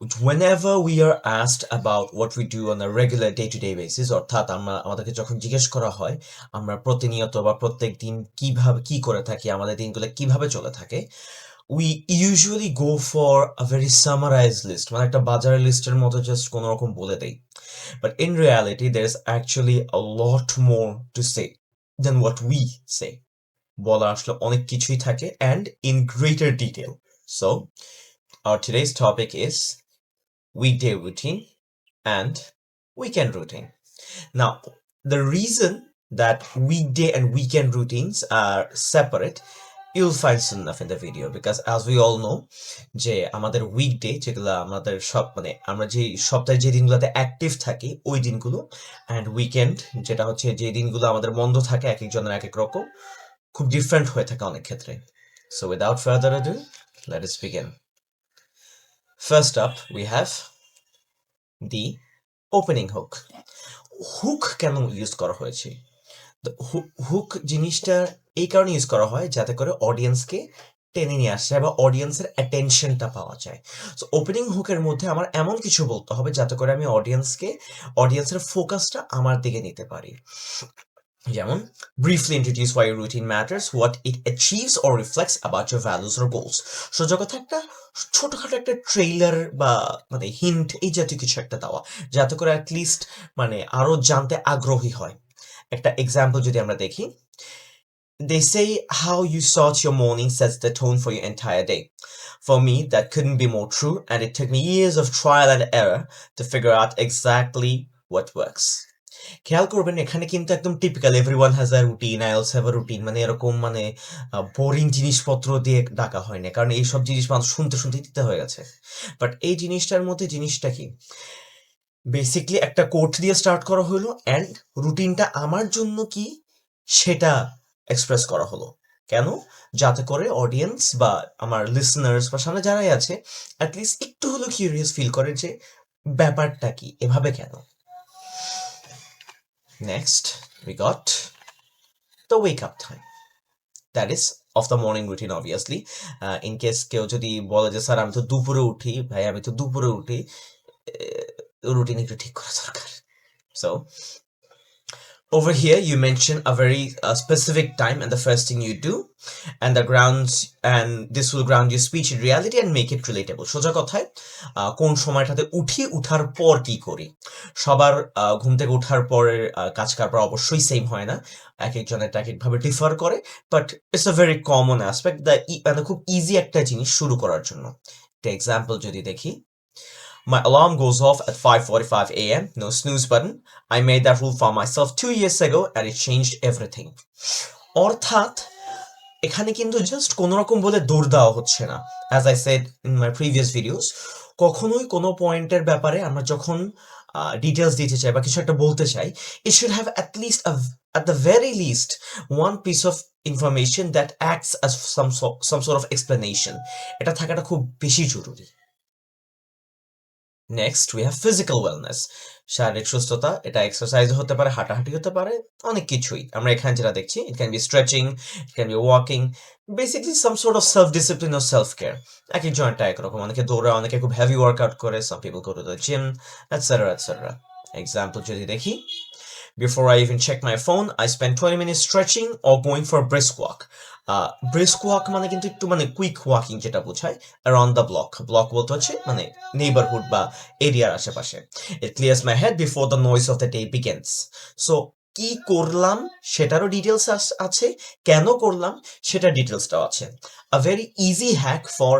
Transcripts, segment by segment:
whenever we are asked about what we do on a regular day-to-day basis, অর্থাৎ আমাদেরকে যখন জিজ্ঞেস করা হয় আমরা প্রতিনিয়ত বা প্রত্যেক দিন কিভাবে কি করে থাকি, আমাদের দিনগুলো কিভাবে চলে থাকে, we usually go for a very summarized list, মানে একটা বাজারের লিস্টের মতো জাস্ট কোনো রকম বলে দেই। But in reality, there's actually a lot more to say than what we say. বলা আসলে অনেক কিছুই থাকে and in greater detail. So, our today's topic is weekday routine and weekend routine. Now, the reason that weekday and weekend routines are separate, you'll find soon enough in the video, because as we all know যে আমাদের weekday যেগুলো আমাদের সব মানে আমরা যে সপ্তাহে যে দিনগুলোতে অ্যাক্টিভ থাকি ওই দিনগুলো, and weekend যেটা হচ্ছে যে দিনগুলো আমাদের বন্ধ থাকে, এক একজনের এক এক রকম, খুব ডিফারেন্ট হয়ে থাকে অনেক ক্ষেত্রে। So without further ado, let us begin. First up, we have the opening hook. Hook কেন ইউজ করা হয়েছে? হুক জিনিসটা এই কারণে ইউজ করা হয় যাতে করে অডিয়েন্সকে টেনে নিয়ে আসে বা অডিয়েন্সের অ্যাটেনশনটা পাওয়া যায়। সো ওপেনিং হুকের মধ্যে আমার এমন কিছু বলতে হবে যাতে করে আমি অডিয়েন্সের ফোকাসটা আমার দিকে নিতে পারি। যেমন briefly introduce why your routine matters, what it achieves or reflects about your values or goals. সোজা কথা একটা ছোটখাটো একটা ট্রেইলার বা মানে হিন্ট এই জাতীয় কিছু একটা দেওয়া যাতে করে অ্যাটলিস্ট মানে আরো জানতে আগ্রহী হয়। একটা এক্সাম্পল যদি আমরা দেখি, they say how you start your morning sets the tone for your entire day. For me, that couldn't be more true, and it took me years of trial and error to figure out exactly what works. খেয়াল করবেন এখানে কিন্তু একদম typical everyone has a routine, I also have a routine, মানে এরকম মানে boring জিনিসপত্র দিয়ে ডাকা হয় না, কারণ এইসব জিনিস মানুষ শুনতে শুনতে দিতে হয়ে গেছে। বাট এই জিনিসটার মধ্যে জিনিসটা কি, বেসিকলি একটা কোট দিয়ে স্টার্ট করা হলো অ্যান্ড রুটিনটা আমার জন্য কি সেটা এক্সপ্রেস করা হলো। কেন? যাতে করে অডিয়েন্স বা আমার লিসনার্স বা সামনে যারাই আছে অ্যাটলিস্ট একটু হলেও কিউরিয়াস ফিল করে যে ব্যাপারটা কি, এভাবে কেন। Next, we got the wake up time. That is of the morning routine, obviously. In case কেউ যদি বলে যে স্যার আমি তো দুপুরে উঠি, ভাই আমি তো দুপুরে উঠি, রুটিন একটু ঠিক করা দরকার। So, over here you mention a very specific time and the first thing you do, and this will ground your speech in reality and make it relatable. সোজা কথায় কোন সময়টাতে উঠার পর কি করি। সবার ঘুম থেকে ওঠার পরের কাজ কারবার অবশ্যই সেম হয় না, এক একজনের এক একভাবে ডিফার করে, but it's a very common aspect, মানে খুব ইজি একটা জিনিস শুরু করার জন্য। একটা এক্সাম্পল যদি দেখি, my alarm goes off at 5:45 a.m. No snooze button. I made that rule for myself 2 years ago and it changed everything. অর্থাৎ এখানে কিন্তু জাস্ট কোনো রকম বলে দৌড় দেওয়া হচ্ছে না। As I said in my previous videos, কখনোই কোনো পয়েন্টের ব্যাপারে আমরা যখন ডিটেলস দিতে চাই বা কিছু একটা বলতে চাই, it should have at the very least one piece of information that acts as some sort of explanation. এটা থাকাটা খুব বেশি জরুরি। Next we have physical wellness, শারীরিক সুস্থতা, এটা এক্সারসাইজ হতে পারে, হাঁটাহাঁটি হতে পারে, অনেক কিছুই। আমরা এখানে যেটা দেখছি, it can be stretching, it can be walking, basically some sort of self discipline ও সেলফ কেয়ার। এক এক জয়েন্টটা একরকম, অনেকে দৌড়ায়, অনেকে খুব হেভি ওয়ার্কআউট করে, some people go to the gym, etcetera etcetera. Example যদি দেখি, before I even check my phone, I spend 20 minutes stretching or going for a brisk walk. Brisk walk মানে কিন্তু একটু মানে কুইক ওয়াকিং যেটা বোঝায়, around the block বলতে হচ্ছে মানে নেইবারহুড বা এরিয়ার আশেপাশে। It clears my head before the noise of the day begins. So কি করলাম সেটারও ডিটেলস আছে, কেন করলাম সেটার ডিটেলসটাও আছে। A very easy hack for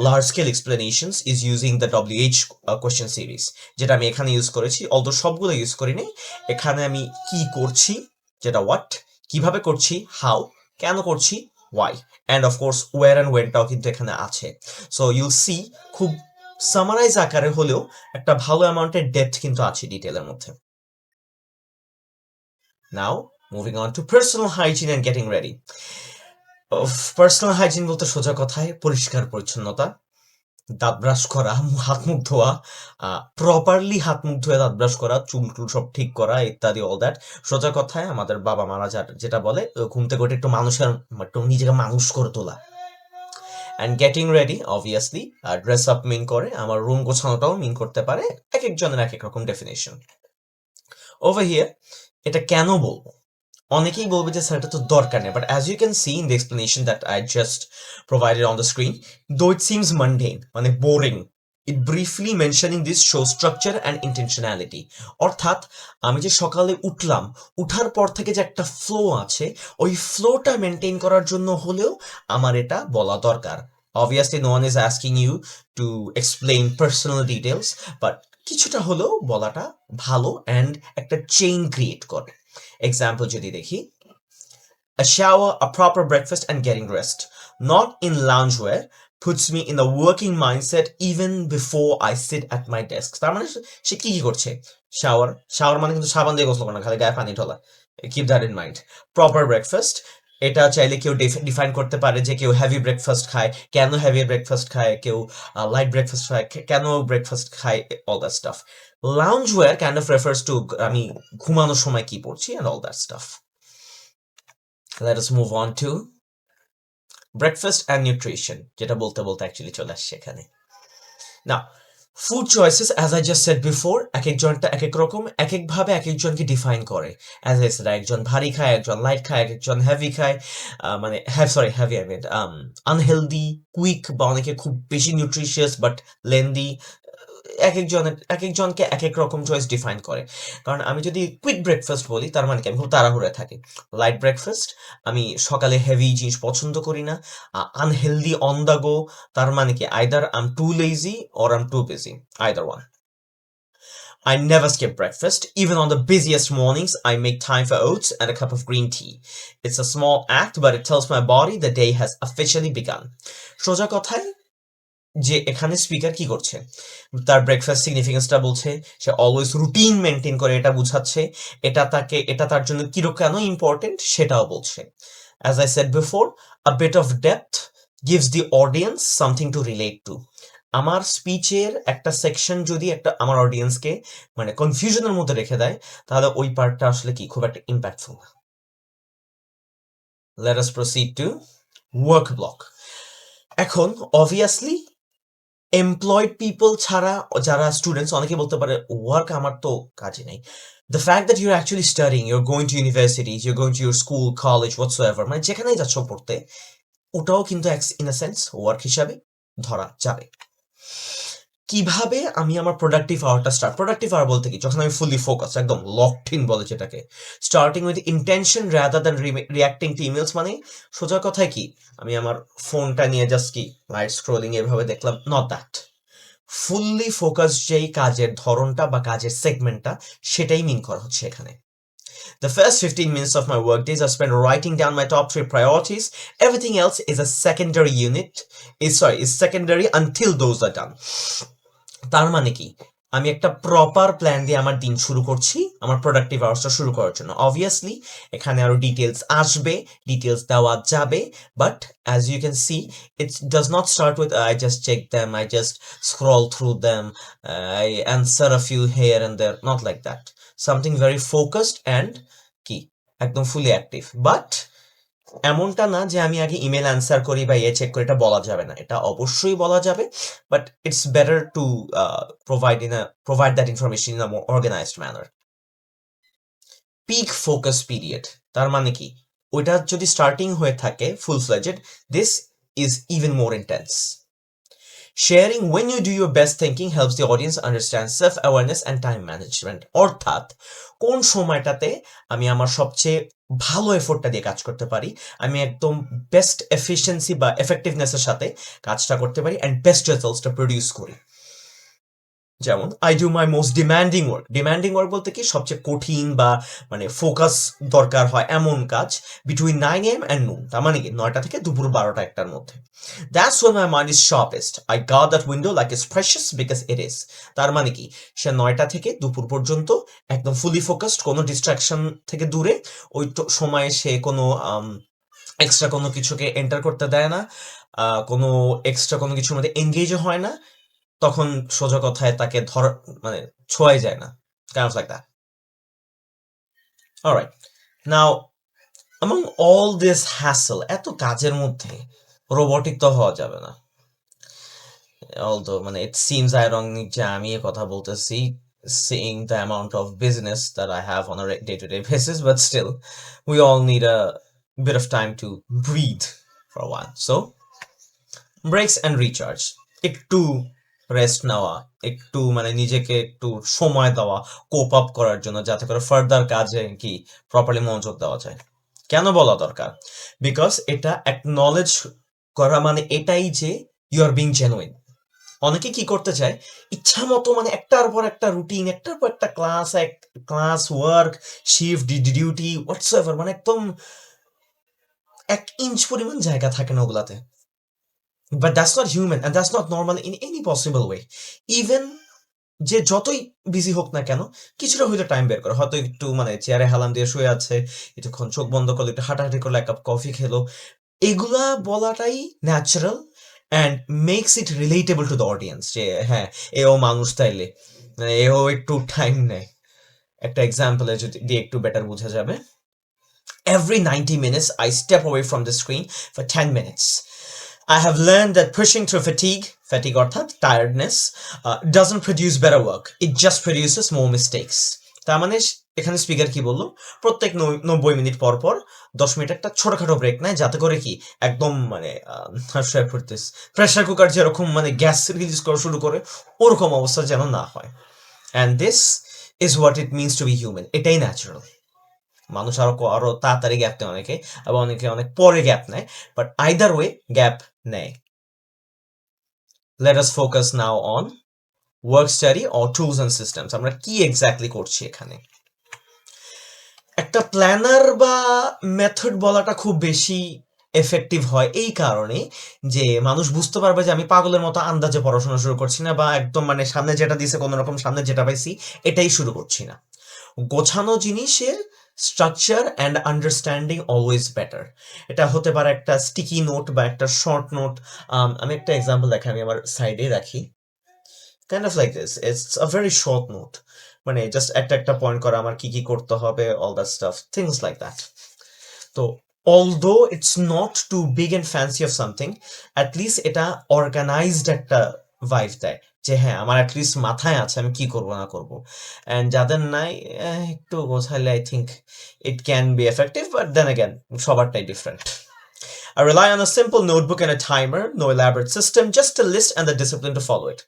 large scale explanations is using the WH question series, যেটা আমি এখানে ইউজ করেছি, অলদো সবগুলো ইউজ করিনি। এখানে আমি কি করছি যেটা হোয়াট, কিভাবে করছি হাউ, কেন করছি why, and of course where and ওয়েনটাও কিন্তু এখানে আছে। সো ইউল সি খুব সামারাইজ আকারে হলেও একটা ভালো অ্যামাউন্টের ডেপথ কিন্তু আছে ডিটেলের মধ্যে। Now moving on to personal hygiene and getting ready. Personal hygiene বলতে সোজা কথায় পরিষ্কার পরিচ্ছন্নতা, দাঁত ব্রাশ করা, হাত মুখ ধোয়া, প্রপারলি হাত মুখ ধুয়ে দাঁত ব্রাশ করা, চুল টুল সব ঠিক করা ইত্যাদি, অল দ্যাট। সোজা কথায় আমাদের বাবা মারা যেটা বলে ঘুম থেকে ওঠে একটু নিজেকে মানুষ করে তোলা। And getting ready obviously dress up mean করে, আমার রুম গোছানোটাও মিন করতে পারে, এক একজনের এক এক রকম ডেফিনেশন। ওভার হিয়ার এটা কেন বলবো? অনেকেই বলবে যে স্যার এটা তো দরকার নেই, but as you can see in the explanation that I just provided on the screen, though it seems mundane মানে boring, it briefly mentioning this show structure and intentionality. অর্থাৎ আমি যে সকালে উঠলাম, উঠার পর থেকে যে একটা ফ্লো আছে, ওই ফ্লোটা মেনটেন করার জন্য হলেও আমার এটা বলা দরকার। Obviously no one is asking you to explain personal details, but কিছুটা হলেও বলাটা ভালো অ্যান্ড একটা চেইন ক্রিয়েট করে। এক্সাম্পল যদি দেখি, a shower, a proper breakfast, and getting rest, not in loungewear, puts me in a working mindset even before I sit at my desk. তার মানে সে কি করছে? শাওয়ার মানে কিন্তু সাবান দিয়ে গোসল করে না, খালি গায়ে পানি ঢালা। Keep that in mind. Proper breakfast, এটা চাইলে কেউ ডিফাইন করতে পারে যে কেউ হেভি ব্রেকফাস্ট খায়, কেন হেভি ব্রেকফাস্ট খায়, কেউ লাইট ব্রেকফাস্ট খায়, কেন ব্রেকফাস্ট খায়, all that stuff. Loungewear kind of refers to আমি ঘুমানোর সময় কি পড়ছি and all that stuff. Let us move on to breakfast and nutrition, যেটা বলতে বলতে অ্যাকচুয়ালি চলে আসছে এখানে। Now, food choices, as I just said before, এক একজনটা এক এক রকম, এক একভাবে এক একজনকে ডিফাইন করে। As I said, একজন ভারী খায়, একজন লাইট খায়, একজন হেভি খায়, মানে heavy I mean unhealthy, quick, বা অনেকে খুব বেশি নিউট্রিশিয়াস বাট লেন্দি। এক একজনকে এক এক রকম চয়েস ডিফাইন করে। কারণ আমি যদি কুইক ব্রেকফাস্ট বলি, তার মানে কি আমি খুব তাড়াহুড়োয় থাকি। লাইট ব্রেকফাস্ট, আমি সকালে হেভি জিনিস পছন্দ করি না। আনহেলদি অন দ্য গো, তার মানে কি either I am too lazy or I am too busy, either one. I never skip breakfast. Even on the busiest mornings, I make time for oats and a cup of green tea. It's a small act, but it tells my body the day has officially begun. সোজা কথায় যে এখানে speaker কি করছে, তার breakfast সিগনিফিকেন্সটা বলছে, সে always routine maintain করে এটা বুঝাচ্ছে, এটা তার জন্য কেন ইম্পর্টেন্ট সেটাও বলছে। As I said before, a bit of depth gives the audience something to relate to. আমার স্পিচের একটা সেকশন যদি আমার অডিয়েন্সকে মানে কনফিউশনের মধ্যে রেখে দেয়, তাহলে ওই পার্টটা আসলে কি খুব একটা ইম্প্যাক্টফুল না। Let us proceed to work block. এখন অবভিয়াসলি এমপ্লয়েড পিপল ছাড়া যারা স্টুডেন্টস, অনেকে বলতে পারে ওয়ার্ক আমার তো কাজে নেই। The fact that you're actually studying, you're going to universities, you're going to your school, college, whatsoever, মানে যেখানেই যাচ্ছ পড়তে, ওটাও কিন্তু ইন আ সেন্স ওয়ার্ক হিসাবে ধরা যাবে। কিভাবে আমি আমার প্রোডাক্টিভ আওয়ারটা প্রোডাক্টিভ আওয়ার বলতে কি, যখন আমি ফুলি ফোকাস, একদম লকড ইন বলে যেটাকে, starting with intention rather than reacting to emails, মানে সোজা কথায় কি আমি আমার ফোনটা নিয়ে জাস্ট কি লাইট স্ক্রোলিং এভাবে দেখলাম, নট দ্যাট। ফুললি ফোকাস যেই কাজের ধরনটা বা কাজের সেগমেন্টটা, সেটাই মিন করা হচ্ছে এখানে। The first 15 minutes of my workdays are spent writing down my top 3 priorities. Everything else is a secondary is secondary until those are done. তার মানে কি আমি একটা প্রপার প্ল্যান দিয়ে আমার দিন শুরু করছি, আমার প্রোডাক্টিভ আওয়ার্সটা শুরু করার জন্য। অবভিয়াসলি এখানে আরো ডিটেলস আসবে, ডিটেলস দেওয়া যাবে, but as you can see it does not start with I just check them, I just scroll through them, I answer a few here and there, not like that. Something very focused and কি একদম ফুলি active. But এমনটা না যে আমি আগে email answer করি বা check করি, এটা বলা যাবে না, এটা অবশ্যই বলা যাবে, but it's better to provide that information in a more organized manner. Peak focus period, তার মানে কি ওইটা যদি স্টার্টিং হয়ে থাকে full fledged, this is even more intense. Sharing when you do your best thinking helps the audience understand self-awareness and time management. অর্থাৎ কোন সময়টাতে আমি আমার সবচেয়ে ভালো এফোর্টটা দিয়ে কাজ করতে পারি, আমি একদম বেস্ট এফিসিয়েন্সি বা এফেক্টিভনেসের সাথে কাজটা করতে পারি অ্যান্ড বেস্ট রেজাল্টসটা প্রডিউস করি। যেমন I do my most demanding work. Demanding work বলতে কি সবচেয়ে কঠিন বা মানে ফোকাস দরকার হয় এমন কাজ বিটুইন 9 AM অ্যান্ড নুন, তার মানে কি 9টা থেকে দুপুর 12টা একটার মধ্যে। That's when my mind is sharpest. I got that window like it's precious because it is. তার মানে কি সে 9টা থেকে দুপুর পর্যন্ত একদম ফুলি ফোকাসড, কোনো ডিস্ট্রাকশন থেকে দূরে, ওই সময়ে সে কোনো এক্সট্রা কোনো কিছুকে এন্টার করতে দেয় না, কোনো এক্সট্রা কোনো কিছুর মধ্যে এঙ্গেজও হয় না, তখন সোজা কথায় তাকে মানে ছোঁয়াই যায় না, kind of like that. Alright, now among all this hassle, এত কাজের মধ্যে রোবটিক তো হওয়া যাবে না। Although মানে it seems ironic যে আমি এ কথা বলতেছি seeing the amount of business that I have on a day-to-day basis, but still we all need a bit of time to breathe for a while. So breaks and recharge, একটু rest নেওয়া, একটু মানে নিজেকে একটু সময় দেওয়া cope up করার জন্য, যাতে করে ফার্দার কাজে কি প্রপারলি মনোযোগ দেওয়া যায়। কেন বলা দরকার? বিকজ এটা অ্যাকনলেজ করা মানে এটাই যে ইউ আর বিং জেনুইন। অনেকে কি করতে চায় ইচ্ছা মতো মানে একটার পর একটা রুটিন, একটার পর একটা ক্লাস ওয়ার্ক শিফট ডিউটি হোয়াটসএভার, মানে একদম 1 ইঞ্চ পরিমাণ জায়গা থাকে না ওগুলাতে। But that's not human and that's not normal in any possible way. Even যে যতই বিজি হোক না কেন, কিছুটা হয়তো টাইম বের করে, হয়তো একটু মানে চেয়ারে হেলান দিয়ে শুয়ে আছে, একটুক্ষণ চোখ বন্ধ করলো, একটু হাঁটাহাঁটি করলো, 1 কাপ কফি খেলো, এগুলা বলাটাই natural and makes it relatable to the audience যে হ্যাঁ এও মানুষ তাইলে, মানে এও একটু টাইম নেয়। একটা এক্সাম্পলে যদি দিয়ে একটু বেটার বোঝা যাবে, every 90 minutes I step away from the screen for 10 minutes. I have learned that pushing through fatigue অর্থাৎ tiredness doesn't produce better work, it just produces more mistakes. তার মানে এখানে স্পিকার কি বললো, প্রত্যেক 90 মিনিট পর পর 10 মিনিট একটা ছোটখাটো ব্রেক নেয়, যাতে করে কি একদম মানে প্রেশার কুকার যেরকম মানে গ্যাস রিলিজ করা শুরু করে ওরকম অবস্থা যেন না হয়। And this is what it means to be human, এটাই ন্যাচারাল। মানুষ আরো তাড়াতাড়ি গ্যাপ নেয় অনেকে, আবার অনেকে অনেক পরে গ্যাপ নেয়, বাট আইদার ওয়ে গ্যাপ নেয়। Let us focus now on work study or tools and systems. আমরা কি এক্স্যাক্টলি করছি এখানে? একটা প্ল্যানার বা মেথড বলাটা খুব বেশি এফেক্টিভ হয় এই কারণে যে মানুষ বুঝতে পারবে যে আমি পাগলের মতো আন্দাজে পড়াশোনা শুরু করছি না, বা একদম মানে সামনে যেটা দিছে কোনো রকম সামনে যেটা পাইছি এটাই শুরু করছি না। গোছানো জিনিসের structure and understanding always better. এটা হতে পারে একটা স্টিকি নোট বা একটা শর্ট নোট। আমি একটা এক্সাম্পল দেখি, আমি আমার সাইডে রাখি, kind of like this, it's a very short note, মানে জাস্ট একটা পয়েন্ট করা আমার কি কি করতে হবে, all that staff, things like that. তো although it's not too big and fancy of something, at least এটা অর্গানাইজড একটা ভাইব দেয় যে হ্যাঁ আমার অ্যাটলিস্ট মাথায় আছে আমি কি করব না করব। অ্যান্ড যাদের নাই একটু গোছাইলে I think it can be effective, but then again সবারটাই different. I rely on a simple notebook and a timer, no elaborate system, just a list and the discipline to follow it.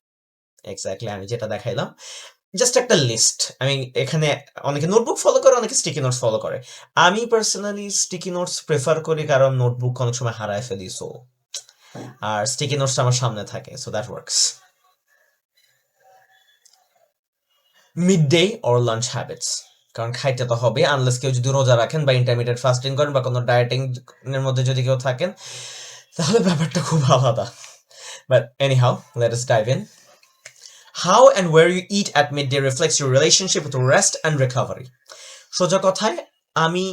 Exactly আমি যেটা দেখাইলাম, just একটা list. আমি এখানে অনেকে notebook follow করে, অনেকে স্টিকি নোটস ফলো করে। আমি পার্সোনালি স্টিকি নোটস প্রেফার করি, কারণ নোটবুক অনেক সময় হারায় ফেলি, সো আর স্টিকি নোটস আমার সামনে থাকে, so that works. Mid day or lunch habits, কারণ খাইতে তো হবে, আনলেস কেউ যদি রোজা রাখেন বা ইন্টারমিডিয়েট ফাস্টিং করেন বা কোনো ডায়েটিং এর মধ্যে যদি কেউ থাকেন, তাহলে ব্যাপারটা খুব আলাদা। But anyhow, let us dive in. How and where you eat at midday reflects your relationship with rest and recovery. সোজা কথায় আমি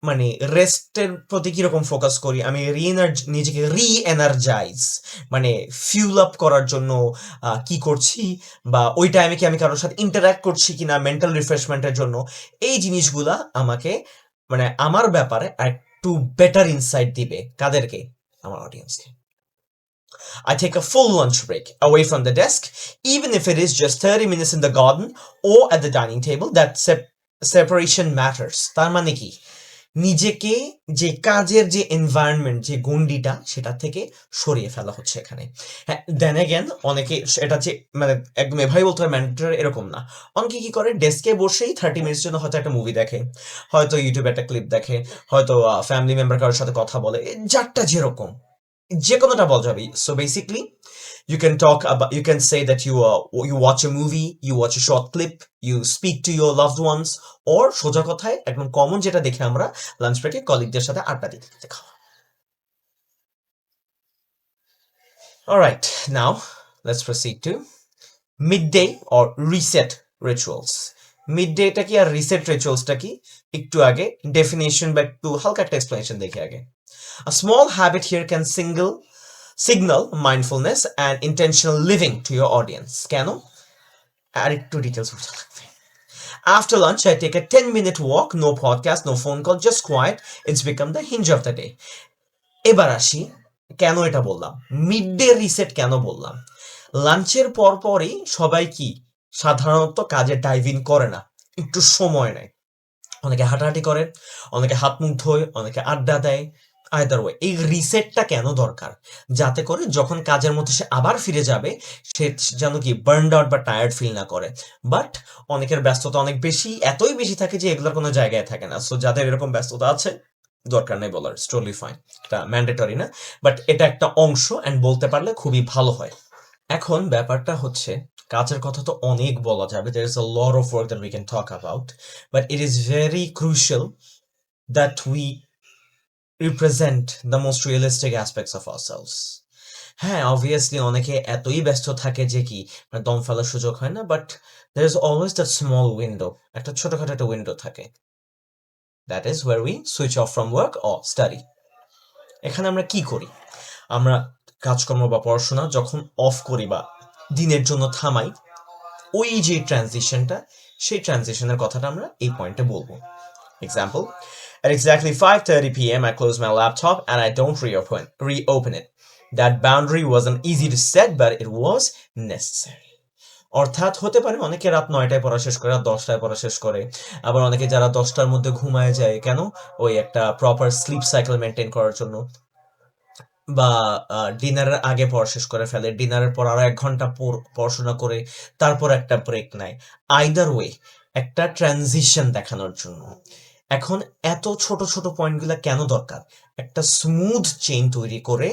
মানে রেস্টের প্রতি কিরকম ফোকাস করি, আমি নিজেকে রি-এনার্জাইজ মানে ফিউল আপ করার জন্য কি করছি, বা ওই টাইমে কি আমি কারোর সাথে ইন্টারাক্ট করছি কিনা মেন্টাল রিফ্রেশমেন্টের জন্য, এই জিনিসগুলা আমাকে মানে আমার ব্যাপারে একটু বেটার ইনসাইট দিবে। কাদেরকে? আমার অডিয়েন্সকে। I take a full lunch break away from the desk, even if it is just 30 minutes in the garden or at the dining table. That separation matters. তার মানে কি, নিজেকে যে কাজের যে এনভায়রনমেন্ট যে গণ্ডিটা সেটা থেকে সরিয়ে ফেলা হচ্ছে এখানে। হ্যাঁ, দেন অ্যাগেন অনেকে এটা যে মানে একদম এভাবে বলতে হয় ম্যান্ডেটরি এরকম না। অনেকে কি করে ডেস্কে বসেই 30 মিনিটের জন্য হয়তো একটা মুভি দেখে, হয়তো ইউটিউবে একটা ক্লিপ দেখে, হয়তো ফ্যামিলি মেম্বার কারোর সাথে কথা বলে, যারটা যেরকম যে কোনোটা বলা যাবে। So basically you can say that you watch a movie, you watch a short clip, you speak to your loved ones, or সোজা কথায় একদম কমন যেটা দেখে আমরা লাঞ্চ ব্রেকে কলিগদের সাথে আড্ডা দিতে খাওয়া। Alright, now let's proceed to midday or reset rituals. মিডডেটা কি আর রিসেট রিচুয়ালসটা কি, একটু আগে ডেফিনেশন বা একটু হালকা একটা এক্সপ্লেনেশন দেখে আগে। A small habit here can signal mindfulness and intentional living to your audience. কেন? আর একটু ডিটেলস বুঝতে লাগবে। After lunch, I take a 10-minute walk, no podcast, no phone call, just quiet. It's become the hinge of the day. এবার আসি কেন এটা বললাম, mid day reset কেন বললাম? লাঞ্চের পরই সবাই কি সাধারণত কাজে ডাইভ ইন করে না, একটু সময় নেয়। অনেকে হাঁটাহাঁটি করে, অনেকে হাত মুখ ধোয়, অনেকে আড্ডা দেয়। আইদার ওয়ে এই রিসেটটা কেন দরকার? যাতে করে যখন কাজের মধ্যে সে আবার ফিরে যাবে, সে যেন কি বার্নড আউট বা টায়ার্ড ফিল না করে। বাট অনেকের ব্যস্ততা অনেক বেশি, এতই বেশি থাকে যে এগুলোর কোনো জায়গায় থাকে না। সো যাদের এরকম ব্যস্ততা আছে, দরকার নেই বলার, টোটালি ফাইন, এটা ম্যান্ডেটরি না, বাট এটা একটা অংশ অ্যান্ড বলতে পারলে খুবই ভালো হয়। এখন ব্যাপারটা হচ্ছে, কাজের কথা তো অনেক বলা যাবে, there is a lot of work that we can talk about, but it is very crucial that we represent the most realistic aspects of ourselves. হ্যাঁ, obviously অনেকে এতই ব্যস্ত থাকে যে কি মানে দম ফেলার সুযোগ হয় না, but there is always that small window, একটা ছোটখাটো একটা উইন্ডো থাকে, that is where we switch off from work or study. এখানে আমরা কি করি? আমরা কাজকর্ম বা পড়াশোনা যখন অফ করি বা দিনের জন্য থামাই, ওই যে ট্রানজিশনটা, সেই ট্রানজিশনের কথাটা আমরা এই পয়েন্টে বলবো। Example, at exactly 5:30 p.m. I close my laptop and I don't reopen it. That boundary wasn't easy to set, but it was necessary. অর্থাৎ হতে পারে অনেকে রাত 9টায় পড়া শেষ করে, রাত 10টায় পড়া শেষ করে, আবার অনেকে যারা 10টার মধ্যে ঘুমায় যায়, কেন? ওই একটা প্রপার স্লিপ সাইকেল মেনটেন করার জন্য, বা ডিনারের আগে পড়া শেষ করে ফেলে, ডিনারের পর আরো 1 ঘন্টা পড়াশোনা করে তারপর একটা ব্রেক নেয়। আইদার ওয়ে একটা ট্রানজিশন দেখানোর জন্য। এখন এত ছোট ছোট পয়েন্টগুলো কেন দরকার? একটা স্মুথ চেইন তৈরি করে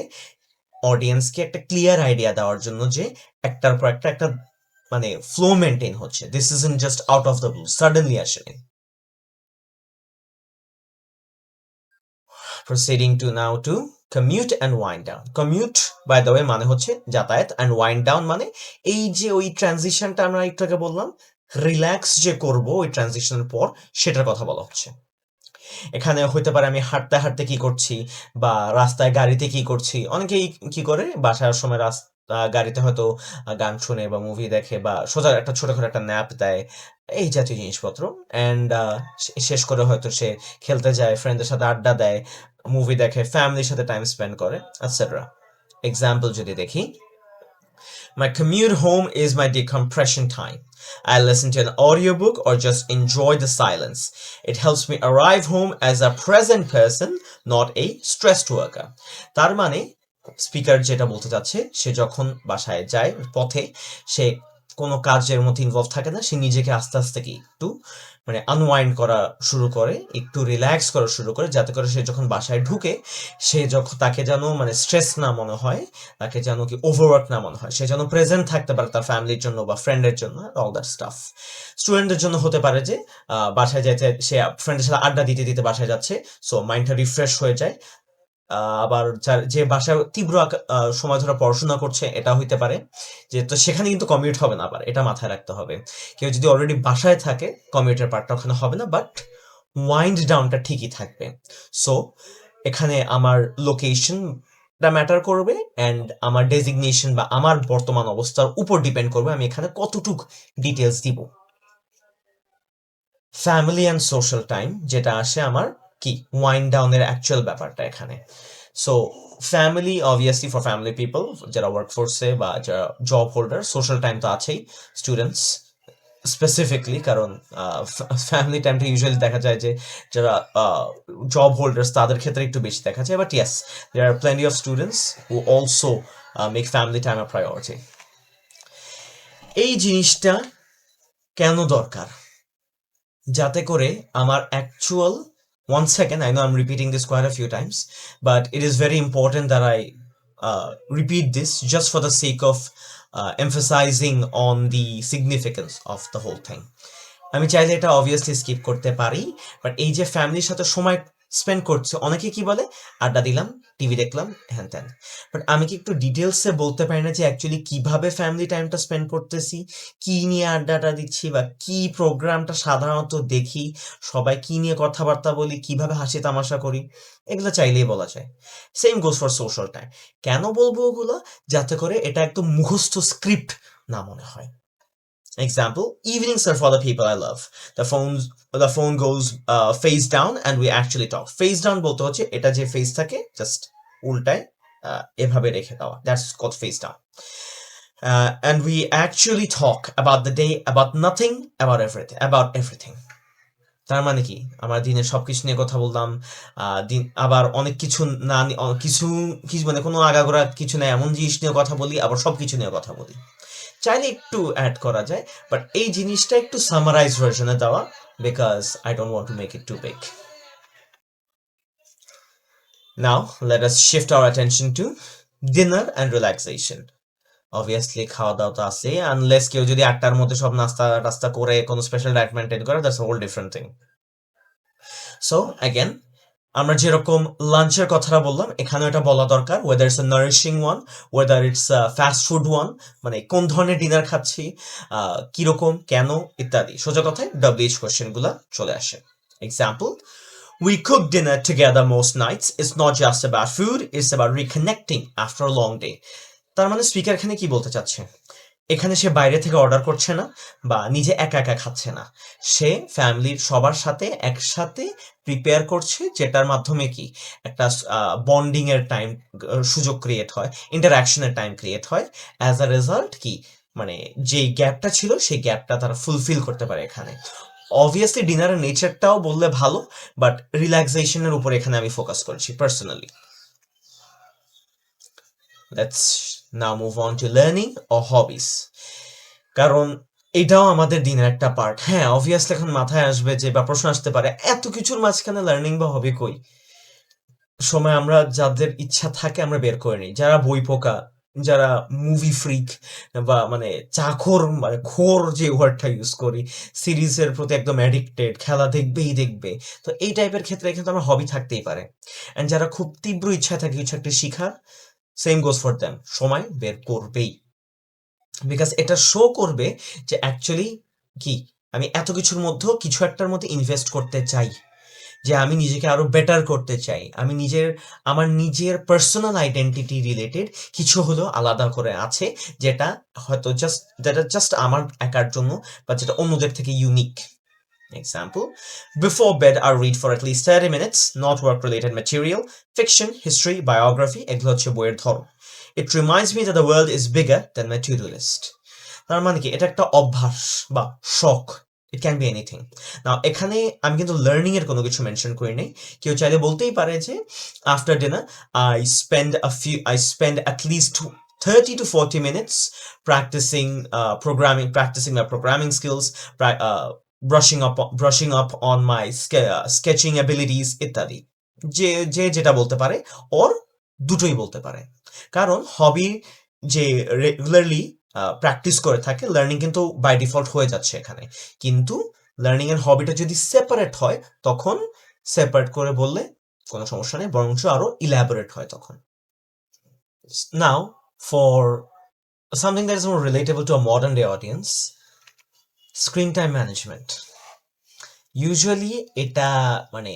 অডিয়েন্সকে একটা ক্লিয়ার আইডিয়া দেওয়ার জন্য যে একটার পর একটা মানে ফ্লো মেনটেন হচ্ছে, this isn't just out of the blue, suddenly আসেনি। Proceeding to now to commute and wind down. Commute by the way মানে হচ্ছে যাতায়াত, and wind down মানে এই যে ওই ট্রানজিশনটা আমরা একটু আগে বললাম, রিল্যাক্স যে করব ওই ট্রানজিশনের পর, সেটার কথা বলা হচ্ছে। এখানে হইতে পারে আমি হাঁটতে হাঁটতে কি করছি, বা রাস্তায় গাড়িতে কি করছি। অনেকেই কি করে বাসার সময় গাড়িতে হয়তো গান শুনে বা মুভি দেখে, বা সোজা একটা ছোটখাটো একটা ন্যাপ দেয়, এই জাতীয় জিনিসপত্র। অ্যান্ড শেষ করে হয়তো সে খেলতে যায়, ফ্রেন্ডদের সাথে আড্ডা দেয়, মুভি দেখে, ফ্যামিলির সাথে টাইম স্পেন্ড করে, এটসেট্রা। এক্সাম্পল যদি দেখি, my commute home is my decompression time. I listen to an audiobook or just enjoy the silence. It helps me arrive home as a present person, not a stressed worker. তার মানে speaker যেটা বলতে চাচ্ছে, সে যখন বাসায় যায় পথে, সে কোনো কাজের মধ্যে ইনভলভ থাকে না, সে নিজেকে আস্তে আস্তে কি একটু মানে আনওয়াইন্ড করা শুরু করে, একটু রিল্যাক্স করা শুরু করে, যাতে করে সে যখন বাসায় ঢুকে, সে যখন তাকে যেন মানে স্ট্রেস না মনে হয়, তাকে যেন কি ওভারওয়ার্ক না মনে হয়, সে যেন প্রেজেন্ট থাকতে পারে তার ফ্যামিলির জন্য বা ফ্রেন্ডের জন্য, অল দ্যাট স্টাফ। স্টুডেন্টদের জন্য হতে পারে যে বাসায় যাইতে, সে ফ্রেন্ডের সাথে আড্ডা দিতে দিতে বাসায় যাচ্ছে, সো মাইন্ডটা রিফ্রেশ হয়ে যায়। আবার যে বাসায় তীব্র সময় ধরে পড়াশোনা করছে, এটা হইতে পারে যে, তো সেখানে কিন্তু কমিউট হবে না, আবার এটা মাথায় রাখতে হবে। কেউ যদি অলরেডি বাসায় থাকে, কমিউটের পার্টটা ওখানে হবে না, বাট ওয়াইন্ড ডাউনটা ঠিকই থাকবে। সো এখানে আমার লোকেশনটা ম্যাটার করবে, অ্যান্ড আমার ডেজিগনেশন বা আমার বর্তমান অবস্থার উপর ডিপেন্ড করবে আমি এখানে কতটুক ডিটেলস দিব। ফ্যামিলি অ্যান্ড সোশ্যাল টাইম যেটা আসে আমার কি ওয়াইন্ড ডাউনের অ্যাকচুয়াল ব্যাপারটা এখানে। So family, obviously for family people যারা ওয়ার্কফোর্সে বা যারা জব হোল্ডার, সোশ্যাল টাইম তো আছেই, স্টুডেন্টস স্পেসিফিকলি, কারণ ফ্যামিলি টাইমটা ইউজুয়ালি দেখা যায় যে যারা জব হোল্ডার্স তাদের ক্ষেত্রে একটু বেশি দেখা যায়, but yes, there are plenty of students who also make family time a priority. এই জিনিসটা কেন দরকার? যাতে করে আমার actual, one second, I know I'm repeating this quite a few times, but it is very important that I repeat this just for the sake of emphasizing on the significance of the whole thing. আমি চাইলে এটা obviously skip করতে পারি, but এই যে ফ্যামিলির সাথে সময় স্পেন্ড করছে, অনেকে কি বলে আড্ডা দিলাম, টিভি দেখলাম, হ্যান ত্যান, বাট আমি কি একটু ডিটেলসে বলতে পারি না যে অ্যাকচুয়ালি কিভাবে ফ্যামিলি টাইমটা স্পেন্ড করতেছি, কি নিয়ে আড্ডাটা দিচ্ছি, বা কি প্রোগ্রামটা সাধারণত দেখি, সবাই কি নিয়ে কথাবার্তা বলি, কিভাবে হাসি তামাশা করি, এগুলো চাইলেই বলা যায়। Same goes for social time. কেন বলবো ওগুলো? যাতে করে এটা একদম মুখস্থ স্ক্রিপ্ট না মনে হয়। Example, evenings are for the people I love. The phone goes face down and we actually talk. Face down বলতে হচ্ছে এটা যে ফেস থাকে জাস্ট উল্টায় এভাবে রেখে দেওয়া, that's called face down. And we actually talk about the day, about nothing, about everything. তার মানে কি, আমরা দিনের সবকিছু নিয়ে কথা বললাম, দিন আবার অনেক কিছু না কিছু কিছু মানে কোনো আগাগোড়া কিছু না এমন জিনিস নিয়ে কথা বলি, আবার সবকিছু নিয়ে কথা বলি। চাইলে একটু অ্যাড করা যায়, বাট এই জিনিসটা একটু সামারাইজ ভার্সনে দেওয়া, because I don't want to make it too big. Now let us shift our attention to dinner and relaxation. Obviously খাওয়া দাওয়া তো আছে, আনলেস কেউ যদি 8টার মধ্যে সব নাস্তা টাস্তা করে কোনো স্পেশাল ডায়েট মেনটেন করে, that's whole different thing. So again, আমরা যেরকম লাঞ্চের কথাটা বললাম, এখানেও এটা বলা দরকার, whether it's a nourishing one, whether it's fast food one, মানে কোন ধরনের ডিনার খাচ্ছি, কিরকম, কেন, ইত্যাদি। সোজা কথায় WH কোয়েশ্চেনগুলো চলে আসে। Example, we cook dinner together most nights. It's not just about food, it's about reconnecting after a long day. তার মানে স্পিকার এখানে কি বলতে চাচ্ছে, এখানে সে বাইরে থেকে অর্ডার করছে না বা নিজে একা একা খাচ্ছে না, সে ফ্যামিলির সবার সাথে একসাথে প্রিপেয়ার করছে, যেটার মাধ্যমে কি একটা বন্ডিং এর টাইম সুযোগ ক্রিয়েট হয়, ইন্টারাকশনের টাইম ক্রিয়েট হয়। অ্যাজ আ রেজাল্ট কি, মানে যেই গ্যাপটা ছিল সেই গ্যাপটা তারা ফুলফিল করতে পারে এখানে। অবভিয়াসলি ডিনারের নেচারটাও বললে ভালো, বাট রিল্যাক্সেশনের উপর এখানে আমি ফোকাস করছি personally. Let's now move on to learning or hobbies, কারণ এটাও আমাদের দিনের একটা পার্ট। হ্যাঁ, অবভিয়াসলি এখন মাথায় আসবে যে, বা প্রশ্ন আসতে পারে, এত কিছুর মাঝখানে লার্নিং বা হবি কই? সময় আমরা যাদের ইচ্ছা থাকে আমরা বের করে নিই, যারা বই পোকা, যারা মুভি ফ্রিক বা মানে চাখোর, মানে খোর যে ওয়ার্ডটা ইউজ করি, সিরিজের প্রতি একদম অ্যাডিক্টেড, খেলা দেখবেই দেখবে, তো এই টাইপের ক্ষেত্রে কিন্তু আমার হবি থাকতেই পারে। অ্যান্ড যারা খুব তীব্র ইচ্ছা থাকে কিছু একটা শিখার, সেম গোজ ফর দ্যাম, সময় বের করবেই, বিকজ এটা শো করবে যে অ্যাকচুয়ালি কি আমি এত কিছুর মধ্যেও কিছু একটার মধ্যে ইনভেস্ট করতে চাই, যে আমি নিজেকে আরো বেটার করতে চাই, আমি আমার নিজের পার্সোনাল আইডেন্টিটি রিলেটেড কিছু হলেও আলাদা করে আছে, যেটা হয়তো জাস্ট আমার একার জন্য, বা যেটা অন্যদের থেকে unique. Example, before bed I read for at least 30 minutes, not work related material, fiction, history, biography, এগুলো হচ্ছে বইয়ের ধরন। It reminds me that the world is bigger than my to-do list. তার মানে কি, এটা একটা অভ্যাস বা শখ, ইট ক্যান বি এনিথিং। নাও এখানে আমি কিন্তু লার্নিং এর কোনো কিছু মেনশন করি নাই, কেউ চাইলে বলতেই পারে যে after dinner I spend at least 30 to 40 minutes practicing my programming skills, brushing up on my sketching abilities ইত্যাদি। যে যেটা বলতে পারে, ওর দুটোই বলতে পারে, কারণ হবি যে রেগুলারলি প্র্যাকটিস করে থাকে, লার্নিং কিন্তু বাই ডিফল্ট হয়ে যাচ্ছে এখানে। কিন্তু লার্নিং এর হবিটা যদি সেপারেট হয়, তখন সেপারেট করে বললে কোনো সমস্যা নেই, বরঞ্চ আরো ইলাবোরেট হয় তখন। নাও for something that is more relatable to a modern day audience, screen time management. Usually এটা মানে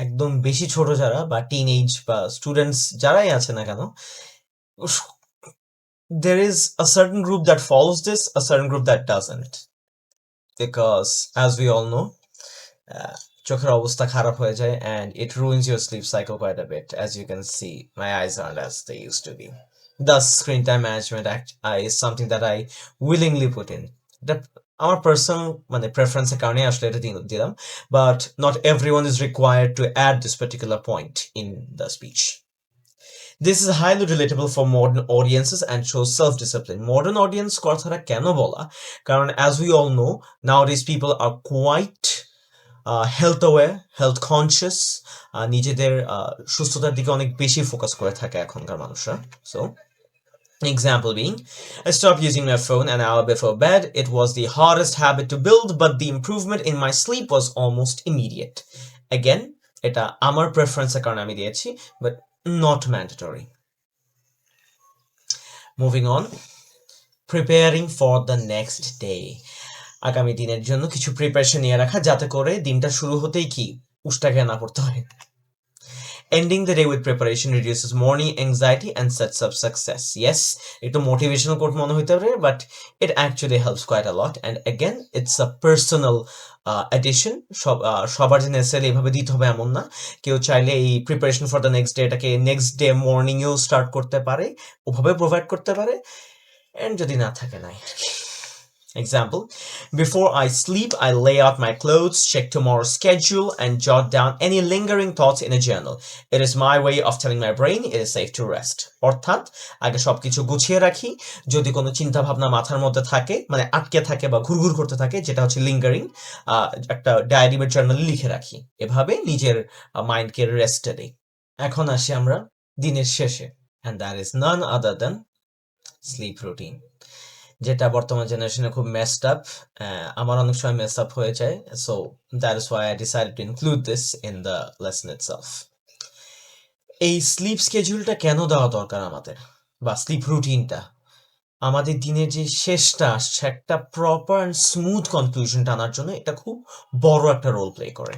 একদম বেশি ছোট যারা বা টিন এজ বা স্টুডেন্টস যারাই আছে না কেন, there is a certain group that follows this, a certain group that doesn't, because as we all know, চোখের অবস্থা খারাপ হয়ে যায় and it ruins your sleep cycle quite a bit. As you can see, my eyes aren't as they used to be. Thus screen time management is something that I willingly put in. আমার personal মানে প্রেফারেন্সের কারণে আসলে এটা দিলাম, but not everyone is required to add this particular point in the speech. This is highly relatable for modern audiences and shows self-discipline. Modern audience কথাটা কেন বলা, কারণ as we all know, nowadays people are quite health aware, health conscious, নিজেদের সুস্থতার দিকে অনেক বেশি focus করে থাকে এখনকার মানুষরা। So example being, I stopped using my phone an hour before bed. It was the hardest habit to build, but the improvement in my sleep was almost immediate. Again, এটা আমার প্রেফারেন্সের কারণে আমি দিয়েছি, but not mandatory. Moving on, preparing for the next day. আগামী দিনের জন্য কিছু preparation নিয়ে রাখা, যাতে করে দিনটা শুরু হতেই কি উষ্টা খেয়ে না পড়তে হয়। Ending the day with preparation reduces morning anxiety and sets up success. Yes, একটু motivational quote মনে হইতে পারে, but it actually helps quite a lot. And again, it's a personal addition. সবার যে necessarily এভাবে দিতে হবে এমন না। কেউ চাইলে এই preparation for the next day এটাকে next day morning এও start করতে পারে, ওভাবে provide করতে পারে, and যদি না থাকে নাই আর কি। Example, before I sleep, I lay out my clothes, check tomorrow's schedule, and jot down any lingering thoughts in a journal. It is my way of telling my brain it is safe to rest. অর্থাৎ আগে সবকিছু গুছিয়ে রাখি, যদি কোনো চিন্তা ভাবনা মাথার মধ্যে থাকে, মানে আটকে থাকে বা ঘুরঘুর করতে থাকে, যেটা হচ্ছে লিঙ্গারিং, একটা ডায়েরি বা জার্নালে লিখে রাখি। এভাবে নিজের মাইন্ডকে রেস্টে দিই। এখন আসি আমরা দিনের শেষে, and that is none other than sleep routine, যেটা বর্তমান জেনারেশনে খুব মেসড আপ। আমার অনেক সময় মেসড আপ হয়ে যায়, so that is Y I decided to include this in the lesson itself. এই স্লিপ স্কেডিউলটা কেন দেওয়া দরকার আমাদের, বা স্লিপ রুটিনটা আমাদের দিনের যে শেষটা আসছে একটা প্রপার অ্যান্ড স্মুথ কনক্লুশন টানার জন্য এটা খুব বড় একটা রোল প্লে করে।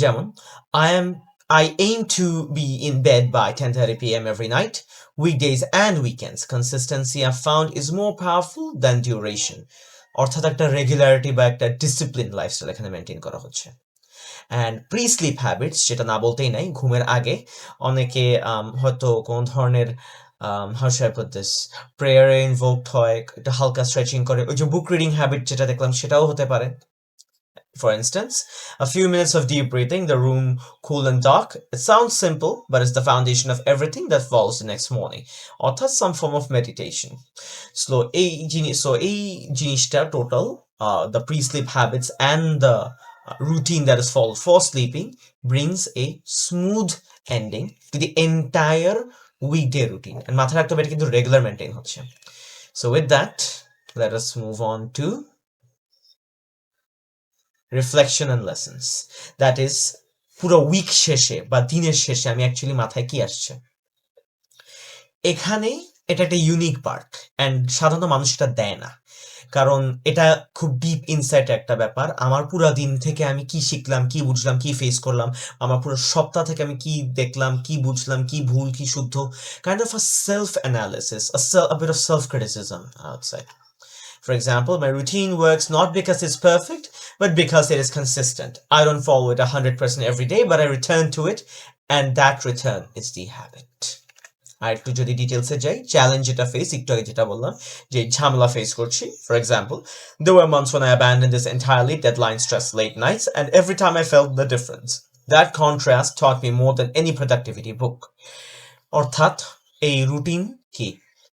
যেমন I aim to be in bed by 10:30 p.m. every night. Weekdays and weekends. Consistency I've found is more powerful than duration. অর্থাৎ একটা রেগুলারিটি বা একটা ডিসিপ্লিন লাইফস্টাইল এখানে মেনটেন করা হচ্ছে। অ্যান্ড প্রি স্লিপ হ্যাবিটস, যেটা না বলতেই নাই, ঘুমের আগে অনেকে হয়তো কোনো ধরনের how should I put this, প্রেয়ারে invoked হয়, একটা হালকা স্ট্রেচিং করে, ওই যে বুক রিডিং হ্যাবিট যেটা দেখলাম সেটাও হতে পারে। For instance, a few minutes of deep breathing, the room cool and dark. It sounds simple, but it's the foundation of everything that follows the next morning. Or some form of meditation. So এই জিনিসটা total, the pre-sleep habits and the routine that is followed for sleeping brings a smooth ending to the entire weekday routine. And মাথায় রাখতে হবে এটা কিন্তু regular maintain হচ্ছে. So with that, let us move on to reflection and lessons. That is পুরো week শেষে বা দিনের শেষে আমি অ্যাকচুয়ালি মাথায় কি আসছে এখানে, এটা একটা ইউনিক পার্ট, অ্যান্ড সাধারণত মানুষ এটা দেয় না, কারণ এটা খুব ডিপ ইনসাইট একটা ব্যাপার। আমার পুরো দিন থেকে আমি কি শিখলাম, কি বুঝলাম, কি ফেস করলাম, আমার পুরো সপ্তাহ থেকে আমি কি দেখলাম, কি বুঝলাম, কি ভুল, কি শুদ্ধ, kind of a self analysis, a bit of self-criticism outside. For example, my routine works not because it's perfect, but because it is consistent. I don't follow it 100% every day, but I return to it, and that return is the habit. আর একটু যদি ডিটেলসে যাই, challenge যেটা face, একটু আগে যেটা বললাম যে ঝামেলা ফেস করছি, for example, there were months when I abandoned this entirely, deadline stress, late nights, and every time I felt the difference. That contrast taught me more than any productivity book. অর্থাৎ এই routine কি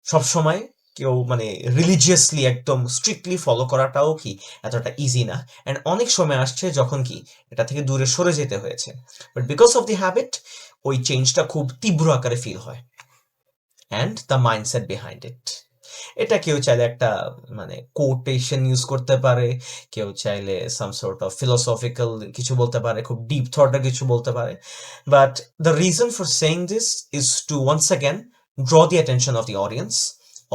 সবসময় কেউ মানে religiously একদম strictly follow করাটাও কি এতটা ইজি না, অ্যান্ড অনেক সময় আসছে যখন কি এটা থেকে দূরে সরে যেতে হয়েছে, but because of the habit ওই চেঞ্জটা খুব তীব্র আকারে ফিল হয়, and the mindset behind it. এটা কেউ চাইলে একটা মানে কোটেশন ইউজ করতে পারে, কেউ চাইলে সাম সর্ট অফ ফিলোসফিক্যাল কিছু বলতে পারে, খুব ডিপ থটের কিছু বলতে পারে, but the reason for saying this is to once again draw the attention of the audience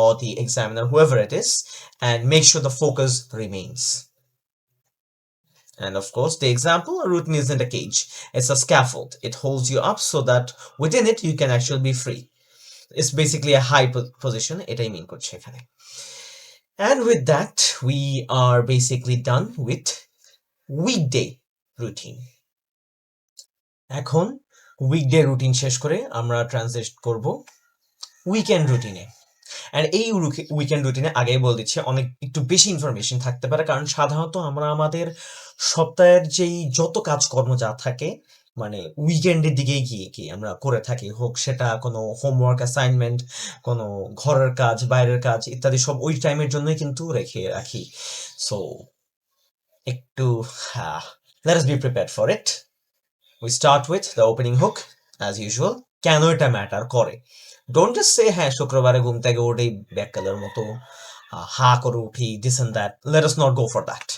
or the examiner, whoever it is, and make sure the focus remains. And of course, the example, a routine isn't a cage, it's a scaffold. It holds you up so that within it you can actually be free. It's basically a high position, এটাই মিন করছে এখানে। And with that, we are basically done with weekday routine. এখন weekday routine শেষ করে আমরা transit করব weekend রুটিনে। And এই উইকেন্ড রুটিনে আগেই বলে দিচ্ছি অনেক একটু বেশি ইনফরমেশন থাকতে পারে, কারণ সাধারণত আমরা আমাদের সপ্তাহের যেই যত কাজকর্ম যা থাকে মানে উইকেন্ডের দিকেই গিয়ে কি আমরা করে থাকি, হোক সেটা কোনো হোমওয়ার্ক অ্যাসাইনমেন্ট, কোনো ঘরের কাজ, বাইরের কাজ ইত্যাদি, সব ওই টাইমের জন্যই কিন্তু রেখে রাখি। সো একটু let us be prepared for it. We start with the opening hook as usual. কেন এটা ম্যাটার করে? Don't just say হ্যাঁ শুক্রবারে ঘুম থেকে উঠেই ব্যাককালের মতো হা করে উঠি, this and that. Let us not go for that.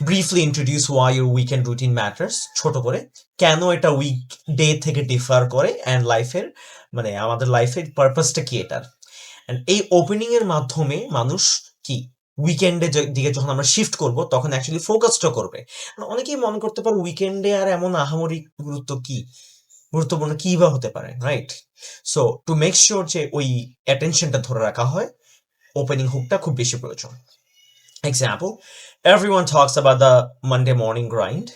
Briefly introduce why your weekend routine matters, ছোট করে কেন এটা উইকডে থেকে ডিফার করে, অ্যান্ড লাইফের মানে আমাদের লাইফের পারপাসটা কি এটার। অ্যান্ড এই ওপেনিং এর মাধ্যমে মানুষ কি উইকেন্ডের দিকে যখন আমরা শিফট করব তখন অ্যাকচুয়ালি ফোকাসটা করবে। অনেকেই মনে করতে পারে উইকেন্ডে আর এমন আহামরি গুরুত্ব কি, গুরুত্বপূর্ণ কি বা হতে পারে, right? So to make sure যে ওই অ্যাটেনশনটা ধরে রাখা হয়, ওপেনিং হুকটা খুব বেশি প্রয়োজন। Example, everyone talks about the Monday morning grind,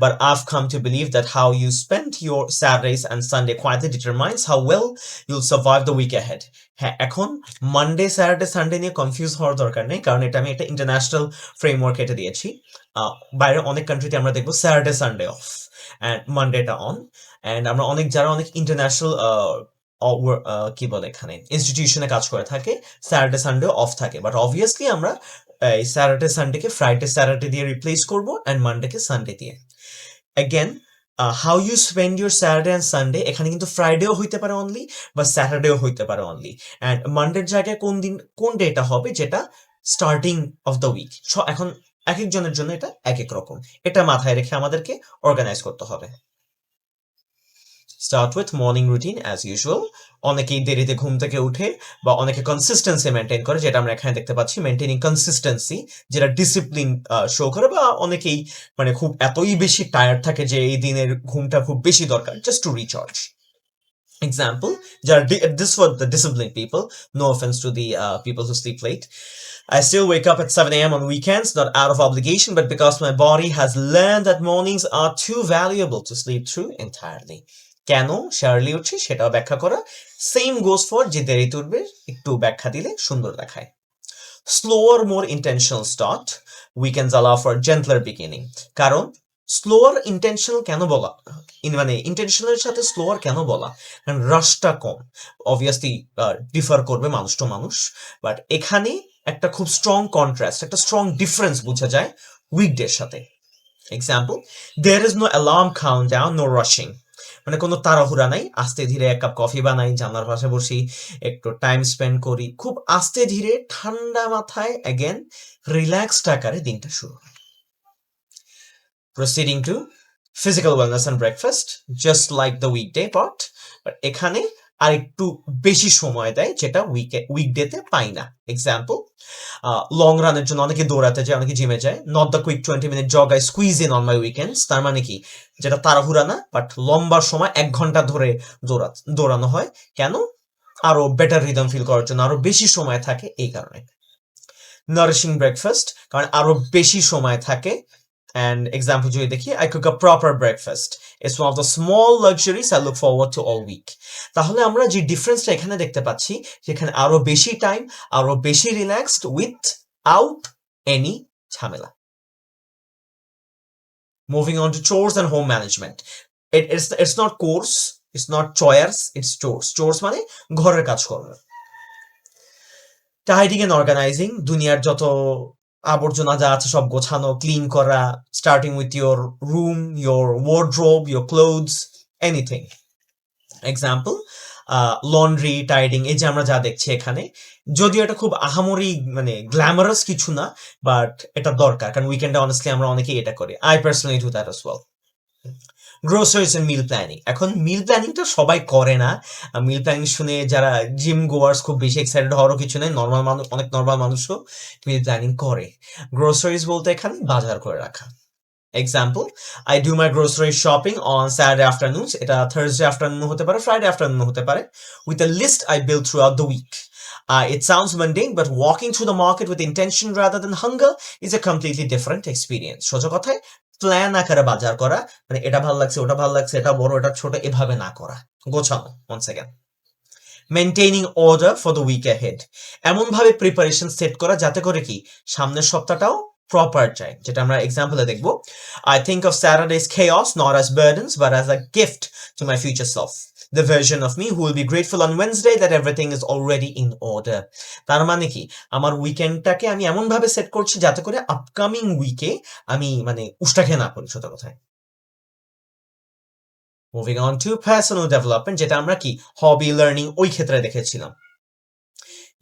but I've come to believe that how you spend your Saturdays and Sunday quietly determines how well you'll survive the week ahead. হ্যাঁ, এখন Monday Saturday Sunday নিয়ে confuse হওয়ার দরকার নেই, কারণ এটা আমি একটা ইন্টারন্যাশনাল ফ্রেমওয়ার্ক এটা দিয়েছি। বাইরে অনেক কান্ট্রিতে আমরা দেখবো স্যাটারডে সানডে অফ অ্যান্ড মানডেটা অন, অ্যান্ড আমরা যারা অনেক ইন্টারন্যাশনাল কি বলে এখানে ইনস্টিটিউশনে কাজ করে থাকে, স্যাটারডে সানডে অফ থাকে, বাট অবভিয়াসলি আমরা এই স্যাটারডে সানডেকে ফ্রাইডে স্যাটারডে দিয়ে রিপ্লেস করবো অ্যান্ড মানডেকে সানডে দিয়ে। Again, how you spend your Saturday and Sunday, এখানে কিন্তু ফ্রাইডেও হইতে পারে অনলি, বা স্যাটারডেও হইতে পারে অনলি, অ্যান্ড মানডের জায়গায় কোন ডেটা হবে যেটা স্টার্টিং অফ দ্য উইক। এখন এক একজনের জন্য এটা এক এক রকম, এটা মাথায় রেখে আমাদেরকে অর্গানাইজ করতে হবে। Start with morning routine as usual. অনেকেই দেরিতে ঘুম থেকে উঠে, বা অনেকে কনসিস্টেন্সি মেনটেন করে, যেটা আমরা এখানে দেখতে পাচ্ছি, মেনটেনিং কনসিস্টেন্সি, যেটা ডিসিপ্লিন শো করে, বা অনেকেই মানে খুব এতই বেশি টায়ার্ড থাকে যে এই দিনের ঘুমটা খুব বেশি দরকার just two recharge. Example, this for the disciplined people, no offense to the people who sleep late. I still wake up at 7 a.m. on weekends, not out of obligation, but because my body has learned that mornings are too valuable to sleep through entirely. কেন Shirley উঠছি সেটাও ব্যাখ্যা করা। Same goes for যে দেরিতে উঠবে, একটু ব্যাখ্যা দিলে সুন্দর দেখায়। Slower more intentional start, weekends allow for gentler beginning। কারণ স্লোয়ার ইন্টেনশনাল কেন বলা, মানে ইন্টেনশনালের সাথে স্লোয়ার কেন বলা, কারণ রাশটা কম। অবভিয়াসলি ডিফার করবে মানুষ টু মানুষ, বাট এখানে একটা খুব স্ট্রং কন্ট্রাস্ট, একটা স্ট্রং ডিফারেন্স বোঝা যায় উইকডের সাথে। Example, there is no alarm countdown, no rushing. মানে কোনো তাড়াহুড়া নাই, আস্তে ধীরে এক কাপ কফি বানাই, জানলার পাশে বসি, একটু টাইম স্পেন্ড করি, খুব আস্তে ধীরে ঠান্ডা মাথায়, অ্যাগেন রিল্যাক্সড আকারে দিনটা শুরু হয়। Proceeding to physical wellness and breakfast, just like the weekday part, but এখানে আর একটু বেশি সময় দেয়, যেটা উইকডেতে পাই না। এক্সাম্পল, লং রানের জন্য অনেকে দৌড়াতে যায়, অনেকে জিমে যায়, not the quick 20-minute jug I squeeze in on my weekends. তার মানে কি, যেটা তাড়াহুড়া না, বাট লম্বা সময় 1 ঘন্টা ধরে দৌড়ানো হয়। কেন? আরো বেটার রিদম ফিল করার জন্য, আরো বেশি সময় থাকে এই কারণে। নারিশিং ব্রেকফাস্ট, কারণ আরো বেশি সময় থাকে। And example যদি দেখি, I cook a proper breakfast. It's one of the small luxuries I look forward to all week. তাহলে আমরা যে ডিফারেন্সটা এখানে দেখতে পাচ্ছি, যেখানে আরো বেশি টাইম, আরো বেশি রিল্যাক্সড, উইথআউট এনি ঝামেলা। Moving on to chores and home management. It's not course, it's not chores, it's chores. Chores মানে ঘরের কাজ করা। টাইডিং এন্ড অর্গানাইজিং, দুনিয়ার যত আবর্জনা যা আছে সব গোছানো, ক্লিন করা, starting with your room, your wardrobe, your clothes, anything. Example, laundry, tidying, এই যে আমরা যা দেখছি এখানে, যদিও এটা খুব আহামরি মানে গ্ল্যামারাস কিছু না, বাট এটা দরকার, কারণ উইকেন্ডে অনেস্টলি আমরা অনেকেই এটা করি। I personally do that as well. Groceries and meal planning, এখন মিল প্ল্যানিংটা সবাই করে না। মিল প্ল্যানিং শুনে যারা জিম গোয়ার্স খুব বেশি এক্সাইটেড হওয়ারও কিছু নেই, নর্মাল মানুষ, অনেক নর্মাল মানুষও মিল প্ল্যানিং করে। গ্রোসারিজ বলতে এখানে বাজার করে রাখা। Example, I do my grocery shopping on Saturday afternoons, এটা থার্সডে আফটারনুন হতে পারে, ফ্রাইডে আফটারনুন হতে পারে, with a list I build throughout the week. It sounds mundane, but walking through the market with intention rather than hunger is a completely different experience. সোজা কথায়, plan আকারে বাজার করা, মানে এটা ভালো লাগছে, ওটা ভালো লাগছে, এটা বড়, এটা ছোট, এভাবে না করা, গোছানো। once again, maintaining order for the week ahead, এমন ভাবে প্রিপারেশন সেট করা যাতে করে কি সামনের সপ্তাহটাও প্রপার যায়, যেটা আমরা এক্সাম্পলে দেখব। I think of Saturday's chaos not as burdens but as a gift to my future self, the version of me who will be grateful on Wednesday that everything is already in order. তার মানে কি, আমার উইকেন্ডটাকে আমি এমন ভাবে set করছি যাতে করে আপকামিং উইকে আমি মানে উষ্টা খেয়ে না পড়ি, সোজা কথায়। Moving on to personal development, যেটা আমরা কি হবি, লার্নিং, ওই ক্ষেত্রে দেখেছিলাম,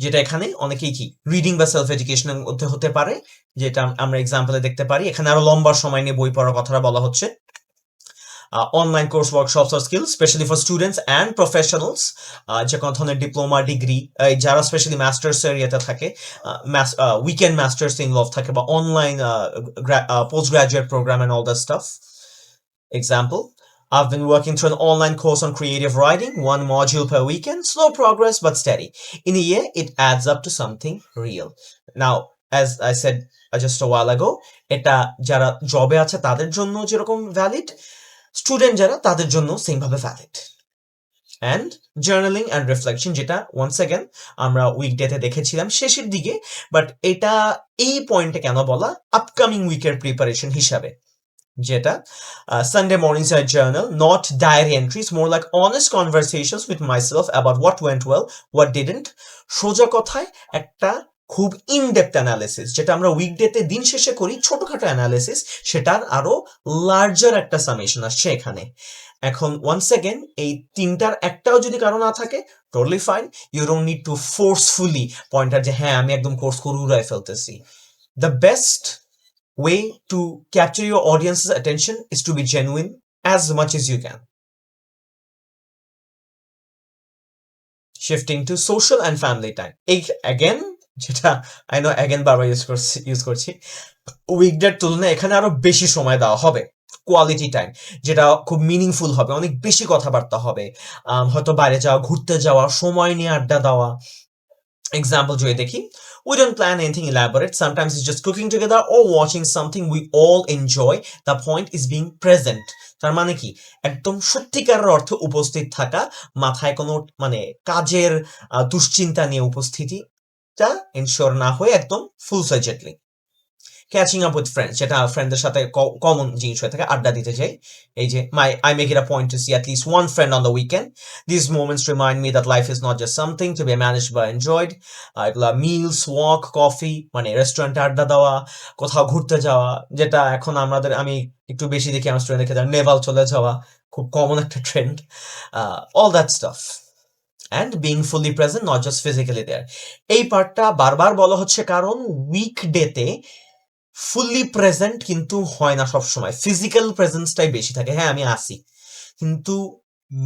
যেটা এখানে অনেকেই কি রিডিং বা সেলফ এডুকেশনের মধ্যে হতে পারে, যেটা আমরা এক্সাম্পলে দেখতে পারি। এখানে আরো লম্বা সময় নিয়ে বই পড়ার কথাটা বলা হচ্ছে। অনলাইন কোর্স, ওয়ার্কশপস আর skills, specially for students and professionals, যে কোনো ধরনের ডিপ্লোমা, ডিগ্রি, যারা স্পেশালি মাস্টার্স এরিয়াতে থাকে, উইকেন্ড মাস্টার্স ইনভলভ থাকে, বা online post graduate program and all that stuff. Example, I've been working through an online course on creative writing, one module per weekend, slow progress but steady. In a year, it adds up to something real. Now, as I said just a while ago, এটা যারা জবে আছে তাদের জন্য যেরকম valid, student যারা তাদের জন্য সেম ভাবে valid. And journaling and reflection, যেটা ওয়ান্স অ্যাগেন আমরা উইকডেতে দেখেছিলাম শেষের দিকে, বাট এটা এই পয়েন্টে কেন বলা, আপকামিং উইকের প্রিপারেশন হিসাবে, যেটা Sunday mornings I journal, not diary entries, more like honest conversations with myself about what went well, what didn't. সোজা কথায় একটা খুব ইনডেপথ অ্যানালিসিস, যেটা আমরা উইকডেতে দিন শেষে করি ছোটখাটো অ্যানালিসিস, সেটার আরো লার্জার একটা সামেশন আসছে এখানে। এখন ওয়ান্স অ্যাগেন এই তিনটার একটাও যদি কারো না থাকে, totally fine, you don't need to forcefully pointer যে হ্যাঁ আমি একদম কোর্স করে উড়াই ফেলতেছি। The best way to capture your audience's attention is to be genuine as much as you can. Shifting to social and family time. Again, যেটা I know again বারবার use করছি, উইকডের তুলনায় এখানে আরো বেশি সময় দেওয়া হবে, কোয়ালিটি টাইম, যেটা খুব মিনিংফুল হবে, অনেক বেশি কথাবার্তা হবে, হয়তো বাইরে যাওয়া, ঘুরতে যাওয়া, সময় নিয়ে আড্ডা দেওয়া। এক্সাম্পল যদি দেখি, we don't plan anything elaborate. Sometimes it's just cooking together or watching something we all enjoy. The point is being present. তার মানে কি, একদম সত্যিকারের অর্থে উপস্থিত থাকা, মাথায় কোনো মানে কাজের দুশ্চিন্তা নিয়ে উপস্থিতিটা এনশিওর না হয়ে একদম ফুল ফ্লেজেডলি। ক্যাচিং আপ উইথ ফ্রেন্ডস, যেটা ফ্রেন্ডদের সাথে কমন জিনিস হয়ে থাকে, আড্ডা দিতে চাই। এই যে I make it a point to see at least one friend on the weekend. These moments remind me that life is not just something to be managed but enjoyed. এগুলা মিলস, ওয়াক, কফি, মানে রেস্টুরেন্টে আড্ডা দেওয়া, কোথাও ঘুরতে যাওয়া, যেটা এখন আমি একটু বেশি দেখি আমার স্টুডেন্টের ক্ষেত্রে, নেভাল চলে যাওয়া খুব কমন একটা trend, all that stuff. And being fully present, not just physically there. এই পার্টটা বারবার বলা হচ্ছে কারণ উইকডেতে ফুললি প্রেজেন্ট কিন্তু হয় না সবসময়, ফিজিক্যাল প্রেজেন্সটাই বেশি থাকে। হ্যাঁ আমি আসি, কিন্তু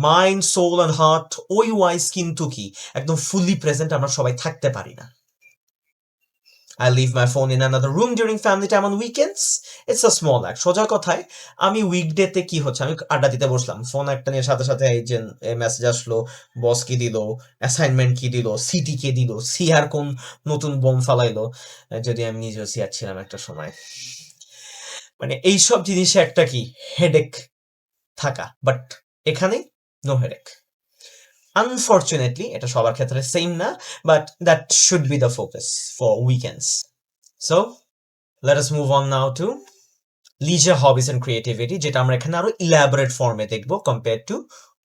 মাইন্ড, সোল অ্যান্ড হার্ট ওই ওয়াইজ কিন্তু কি একদম ফুললি প্রেজেন্ট আমরা সবাই থাকতে পারি না। I leave my phone in another room during family time on weekends. It's a small act. সোজা কথায় আমি উইকডেতে কি হচ্ছে, আমি আড্ডা দিতে বসলাম, ফোন একটা নিয়ে সাথে সাথে এই যে মেসেজ আসলো, বস কি দিল, অ্যাসাইনমেন্ট কি দিল, সিটি কে দিল, সিআর কোন নতুন বোম ফালাইলো, যদি আমি নিজেও সিআর ছিলাম একটা সময়। মানে এইসব জিনিসে একটা কি হেডেক থাকা, বাট এখানে নো হেডেক। Unfortunately, এটা সবার ক্ষেত্রে সেম না, but that should be the focus for weekends. So, let us move on now to leisure, hobbies and creativity, যেটা আমরা এখানে আরো elaborate ফর্মে দেখব compared to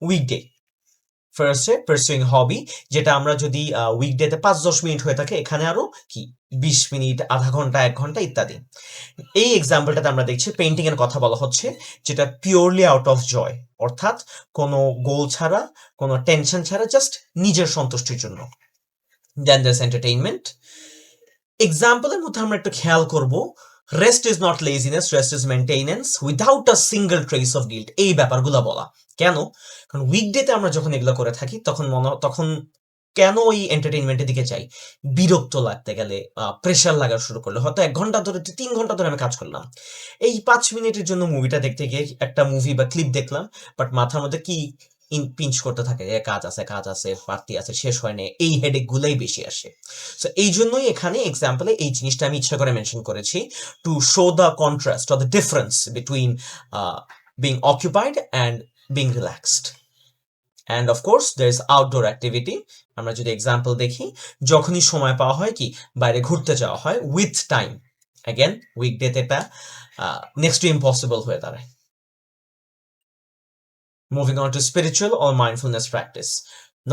weekday. ফার্স্টে পারসুইং হবি, যেটা আমরা যদি উইকডেতে 5-10 মিনিট হয়ে থাকে, এখানে আরো কি 20 মিনিট, আধা ঘন্টা, 1 ঘন্টা ইত্যাদি। এই এক্সাম্পলটাতে আমরা দেখছি পেইন্টিং এর কথা বলা হচ্ছে, যেটা পিওরলি আউট অফ জয়, অর্থাৎ কোনো গোল ছাড়া, কোনো টেনশন ছাড়া, জাস্ট নিজের সন্তুষ্টির জন্য। দেন দেয়ারস এন্টারটেইনমেন্ট। এক্সাম্পলের মধ্যে আমরা একটু খেয়াল করব, rest is not laziness, rest is maintenance without a single trace of guilt. এই ব্যাপারগুলো বলা কেন, কারণ উইকডেতে আমরা যখন এগুলো করে থাকি তখন কেন ওই এন্টারটেইনমেন্টের দিকে চাই, বিরক্ত লাগতে গেলে, প্রেশার লাগা শুরু করলে, হয়তো 1 ঘন্টা ধরে 3 ঘন্টা ধরে আমি কাজ করলাম, এই 5 মিনিটের জন্য মুভিটা দেখতে গিয়ে একটা মুভি বা ক্লিপ দেখলাম, বাট মাথার মধ্যে কি পিঞ্চ করতে থাকে, কাজ আছে, পার্টি আছে, শেষ হয় না, এই হেডেক গুলাই বেশি আসে। সো এই জন্যই এখানে এক্সাম্পলে এই জিনিসটা আমি ইচ্ছা করে মেনশন করেছি, to show the contrast or the difference between being occupied and being relaxed. And of course there is outdoor activity. আমরা যদি এক্সাম্পল দেখি, যখনই সময় পাওয়া হয় কি বাইরে ঘুরতে যাওয়া হয় উইথ টাইম, অ্যাগেন উইকডেতে এটা নেক্সট টু ইম্পসিবল হয়ে দাঁড়ায়। Moving on to spiritual or mindfulness practice.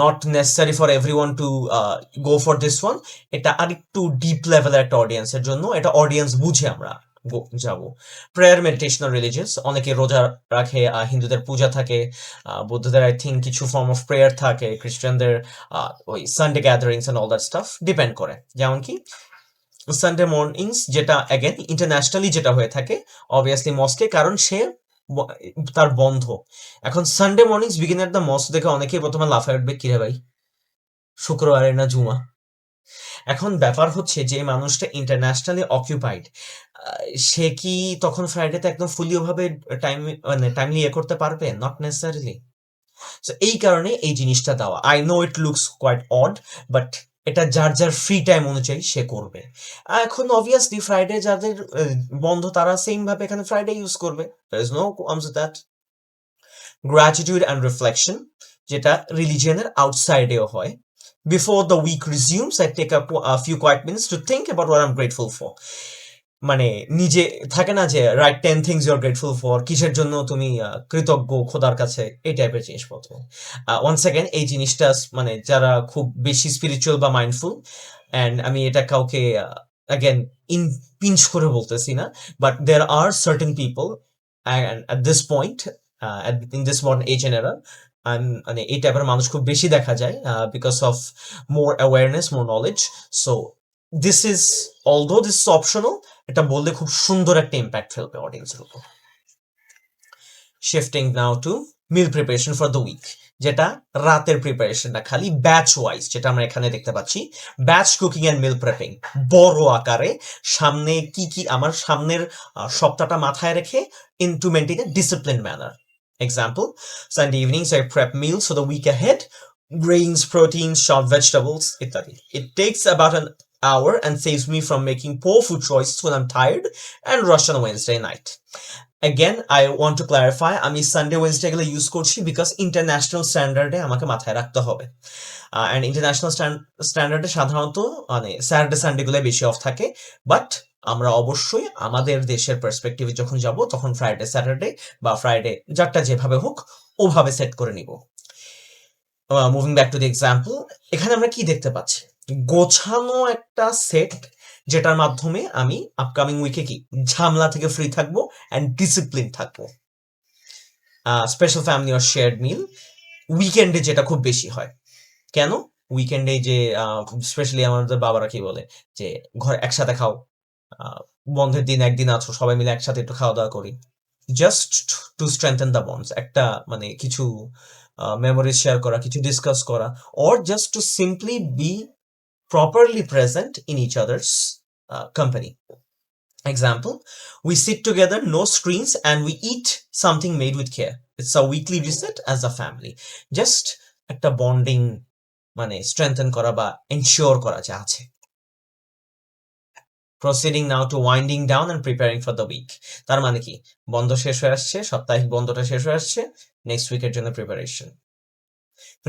Not necessary for everyone to go for this one. এটা আরেকটু ডিপ লেভেলের একটা অডিয়েন্সের জন্য, এটা অডিয়েন্স বুঝে আমরা যাব। প্রেয়ার, মেডিটেশন, রিলিজিয়াস, অনেকে রোজা রাখে, হিন্দুদের পূজা থাকে, বৌদ্ধদের আই থিঙ্ক কিছু ফর্ম অফ প্রেয়ার থাকে, খ্রিস্টানদের ওই Sunday gatherings and all that staff, depend করে। যেমন কি সানডে মর্নিংস, যেটা অ্যাগেন ইন্টারন্যাশনালি যেটা হয়ে থাকে অবভিয়াসলি মস্কে, কারণ সে তার বন্ধ। এখন Sunday mornings begin at the mosque দেখে অনেকেই প্রথমে লাফায় উঠবে, কিরে ভাই শুক্রবারে না জুমা। এখন ব্যাপার হচ্ছে যে মানুষটা ইন্টারন্যাশনালি অকুপাইড, সে কি তখন ফ্রাইডেতে একদম ফুলি ওভাবে টাইম মানে টাইমলি করতে পারবে? Not necessarily. সো এই কারণে এই জিনিসটা দেওয়া। I know it looks quite odd, but এটা যার ফ্রি টাইম অনুযায়ী সে করবে। এখন অবভিয়াসলি ফ্রাইডে যাদের বন্ধ তারা সেম ভাবে এখানে ফ্রাইডে ইউজ করবে। There is no quarrels with that. Gratitude and reflection, যেটা রিলিজিয়নের আউটসাইডেও হয়। Before the week resumes, I take a few quiet minutes to think about what I'm grateful for. মানে নিজে থাকে না যে right 10 things you are grateful for, কিসের জন্য তুমি কৃতজ্ঞ খোদার কাছে, এই টাইপের জিনিসপত্র। ওয়ান্স অ্যাগেন এই জিনিসটা মানে যারা খুব বেশি স্পিরিচুয়াল বা মাইন্ডফুল, অ্যান্ড আমি এটা কাউকে অ্যাগেন পিঞ্চ করে বলতেছি না, but there are certain people and at this point in this modern age and era, মানে এই টাইপের মানুষ খুব বেশি দেখা যায় because of more awareness, more knowledge. So this is, although this is optional, এটা বললে খুব সুন্দর একটা ইম্প্যাক্ট ফেলবে অডিয়েন্সের উপর। Shifting now to meal preparation for the week, যেটা রাতের প্রিপারেশনটা খালি ব্যাচ ওয়াইজ, যেটা আমরা এখানে দেখতে পাচ্ছি। ব্যাচ কুকিং অ্যান্ড মিল প্রেপিং, বড় আকারে সামনে কি কি আমার সামনের সপ্তাহটা মাথায় রেখে in to maintain a discipline manner. Example, Sunday evenings I prep meals for the week ahead, grains, proteins, chopped vegetables, etc. It takes about an hour and saves me from making poor food choices when I'm tired and rushed on a Wednesday night. Again, I want to clarify, আমি Sunday Wednesday গুলো use করছি because international স্ট্যান্ডার্ডে আমাকে মাথায় রাখতে হবে, and international স্ট্যান্ডার্ডে সাধারণত মানে Saturday Sunday গুলো বেশি অফ থাকে, বাট আমরা অবশ্যই আমাদের দেশের পার্সপেক্টিভে যখন যাব তখন ফ্রাইডে স্যাটারডে বা ফ্রাইডে যারটা যেভাবে হোক ওভাবে সেট করে নিব। Moving back to the example, এখানে আমরা কি দেখতে পাচ্ছি? গোছানো একটা সেট, যেটার মাধ্যমে আমি আপকামিং উইকে কি ঝামেলা থেকে ফ্রি থাকবো অ্যান্ড ডিসিপ্লিন থাকবো। স্পেশাল ফ্যামিলি অর শেয়ার্ড মিল উইকেন্ডে যেটা খুব বেশি হয়। কেন? উইকেন্ডে যে স্পেশালি আমাদের বাবারা কি বলে যে ঘরে একসাথে খাও, বন্ধের দিন একদিন আছো সবাই মিলে একসাথে একটু খাওয়া দাওয়া করি, just to strengthen the bonds, একটা মানে কিছু মেমোরিজ শেয়ার করা, কিছু ডিসকাস করা, or just to simply be properly present in each other's company. Example, we sit together, no screens, and we eat something made with care. It's a weekly reset as a family. Just একটা bonding মানে strengthen করা বা ensure করা যা আছে। Proceeding now to winding down and preparing for the week. তার মানে কি বন্ধ শেষ হয়ে আসছে, সাপ্তাহিক বন্ধটা শেষ হয়ে আসছে, নেক্সট উইকের জন্য preparation.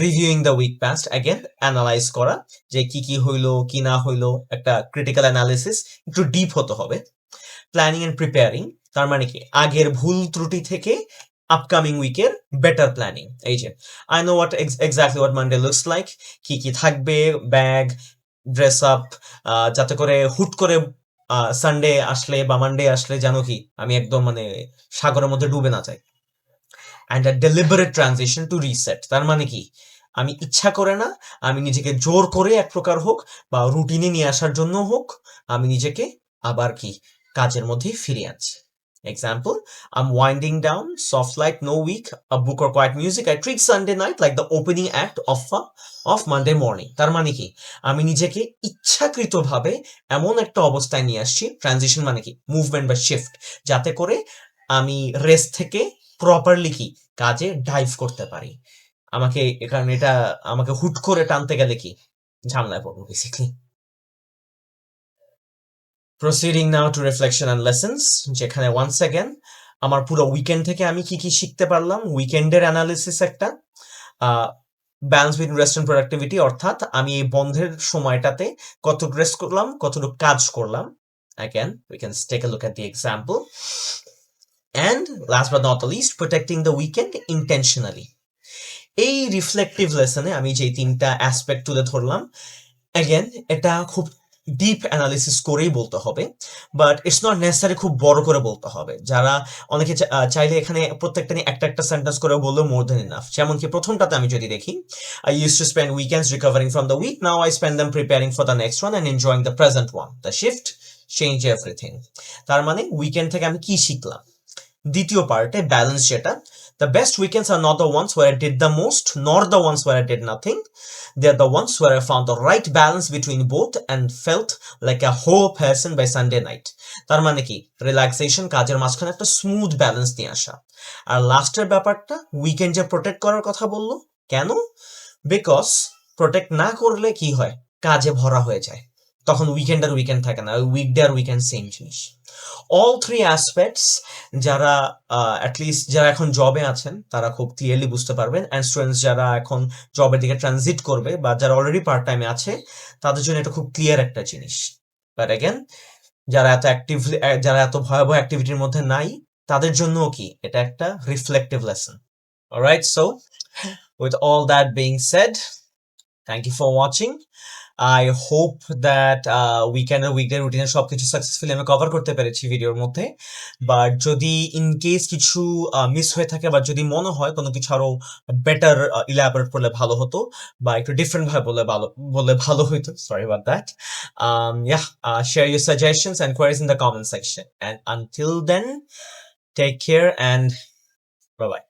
Reviewing the week past, again analyse করা যে কি কি হইলো কি না হইলো, একটা ক্রিটিক্যাল অ্যানালিসিস, একটু ডিপ হতে হবে। প্ল্যানিং এন্ড প্রিপেয়ারিং, তার মানে কি আগের ভুল ত্রুটি থেকে আপকামিং উইকের বেটার প্ল্যানিং। এই যে I know what exactly what Monday looks like, কি কি থাকবে, ব্যাগ, ড্রেস আপ, যাতে করে হুট করে সানডে আসলে বা মানডে আসলে জানো কি আমি একদম মানে সাগরের মধ্যে ডুবে না যাই। And a deliberate transition two reset, তার মানে কি আমি ইচ্ছা করে না, আমি নিজেকে জোর করে এক প্রকার হোক বা রুটিনে নিয়ে আসার জন্য হোক, আমি নিজেকে আবার কি কাজের মধ্যে ফিরিয়ে আনছি। Example, I'm winding down, soft light, no week, a book or quiet music. I treat Sunday night like the opening act of Monday morning. তার মানে কি আমি নিজেকে ইচ্ছাকৃতভাবে এমন একটা অবস্থায় নিয়ে আসছি, ট্রানজিশন মানে কি মুভমেন্ট বা শিফট, যাতে করে আমি রেস্ট থেকে প্রপারলি কি কাজে ডাইভ করতে পারি। আমাকে কারণ এটা আমাকে হুট করে টানতে গেলে কি ঝামেলায় পড়বো basically. Proceeding now to reflection and lessons, যেখানে ওয়ান্স অ্যাগেন আমার পুরো উইকেন্ড থেকে আমি কি কি শিখতে পারলাম, উইকেন্ডের অ্যানালিসিস একটা, balance between rest and productivity, অর্থাৎ আমি এই বন্ধের সময়টাতে কতটুকু রেস্ট করলাম, কতটুকু কাজ করলাম। Again, we can take a look at the example. And last but not the least, protecting the weekend intentionally. এই রিফ্লেক্টিভ লেসনে আমি যে তিনটা অ্যাসপেক্ট তুলে ধরলাম, অ্যাগেন এটা খুব ডিপ অ্যানালিসিস করেই বলতে হবে, বাট ইটস নট নেসেসারি খুব বড় করে বলতে হবে। যারা অনেকে চাইলে এখানে প্রত্যেকটা নিয়ে একটা একটা সেন্টেন্স করে বললেও মোর দেন ইনাফ। যেমন কি প্রথমটাতে আমি যদি দেখি, I use to spend weekends recovering from the week, now I spend them preparing for the next one and enjoying the present one, the shift change everything. তার মানে উইকেন্ড থেকে আমি কি শিখলাম। দ্বিতীয় পার্টে ব্যালেন্স, যেটা The best weekends are not the ones where I did the most, nor the ones where I did nothing. They're the ones where I found the right balance between both and felt like a whole person by Sunday night. তার মানে কি, relaxation, কাজের মাঝখানে একটা smooth balance নিয়ে আসা। আর লাস্টের ব্যাপারটা, উইকেন্ড যে প্রোটেক্ট করার কথা বললো, কেন? বিকজ প্রোটেক্ট না করলে কি হয়, কাজে ভরা হয়ে যায়, তখন উইকেন্ড আর উইকেন্ড থাকে না, উইকডে আর উইকেন্ড সেম জিনিস। অল থ্রি অ্যাসপেক্টস যারা অ্যাটলিস্ট যারা এখন জবে আছেন তারা খুব ক্লিয়ারলি বুঝতে পারবেন, অ্যান্ড স্টুডেন্টস যারা এখন জবের দিকে ট্রানজিট করবে বা যারা অলরেডি পার্ট টাইমে আছে তাদের জন্য এটা খুব ক্লিয়ার একটা জিনিস। বাট অ্যাগেন, যারা এত অ্যাক্টিভলি, যারা এত ভয়াবহ অ্যাক্টিভিটির মধ্যে নাই, তাদের জন্যও কি এটা একটা reflective lesson. Alright, so with all that being said, thank you for watching. I hope that weekend আর weekday routine এর সবকিছু সাকসেসফুলি আমি কভার করতে পেরেছি ভিডিওর মধ্যে। বাট যদি ইন কেস কিছু মিস হয়ে থাকে বা যদি মনে হয় কোনো কিছু আরো বেটার ইলাবোরেট করলে ভালো হতো বা একটু ডিফারেন্ট ভাবে বললে ভালো হতো, sorry about that. Share your suggestions and queries in the comment section, and until then, take care and bye bye.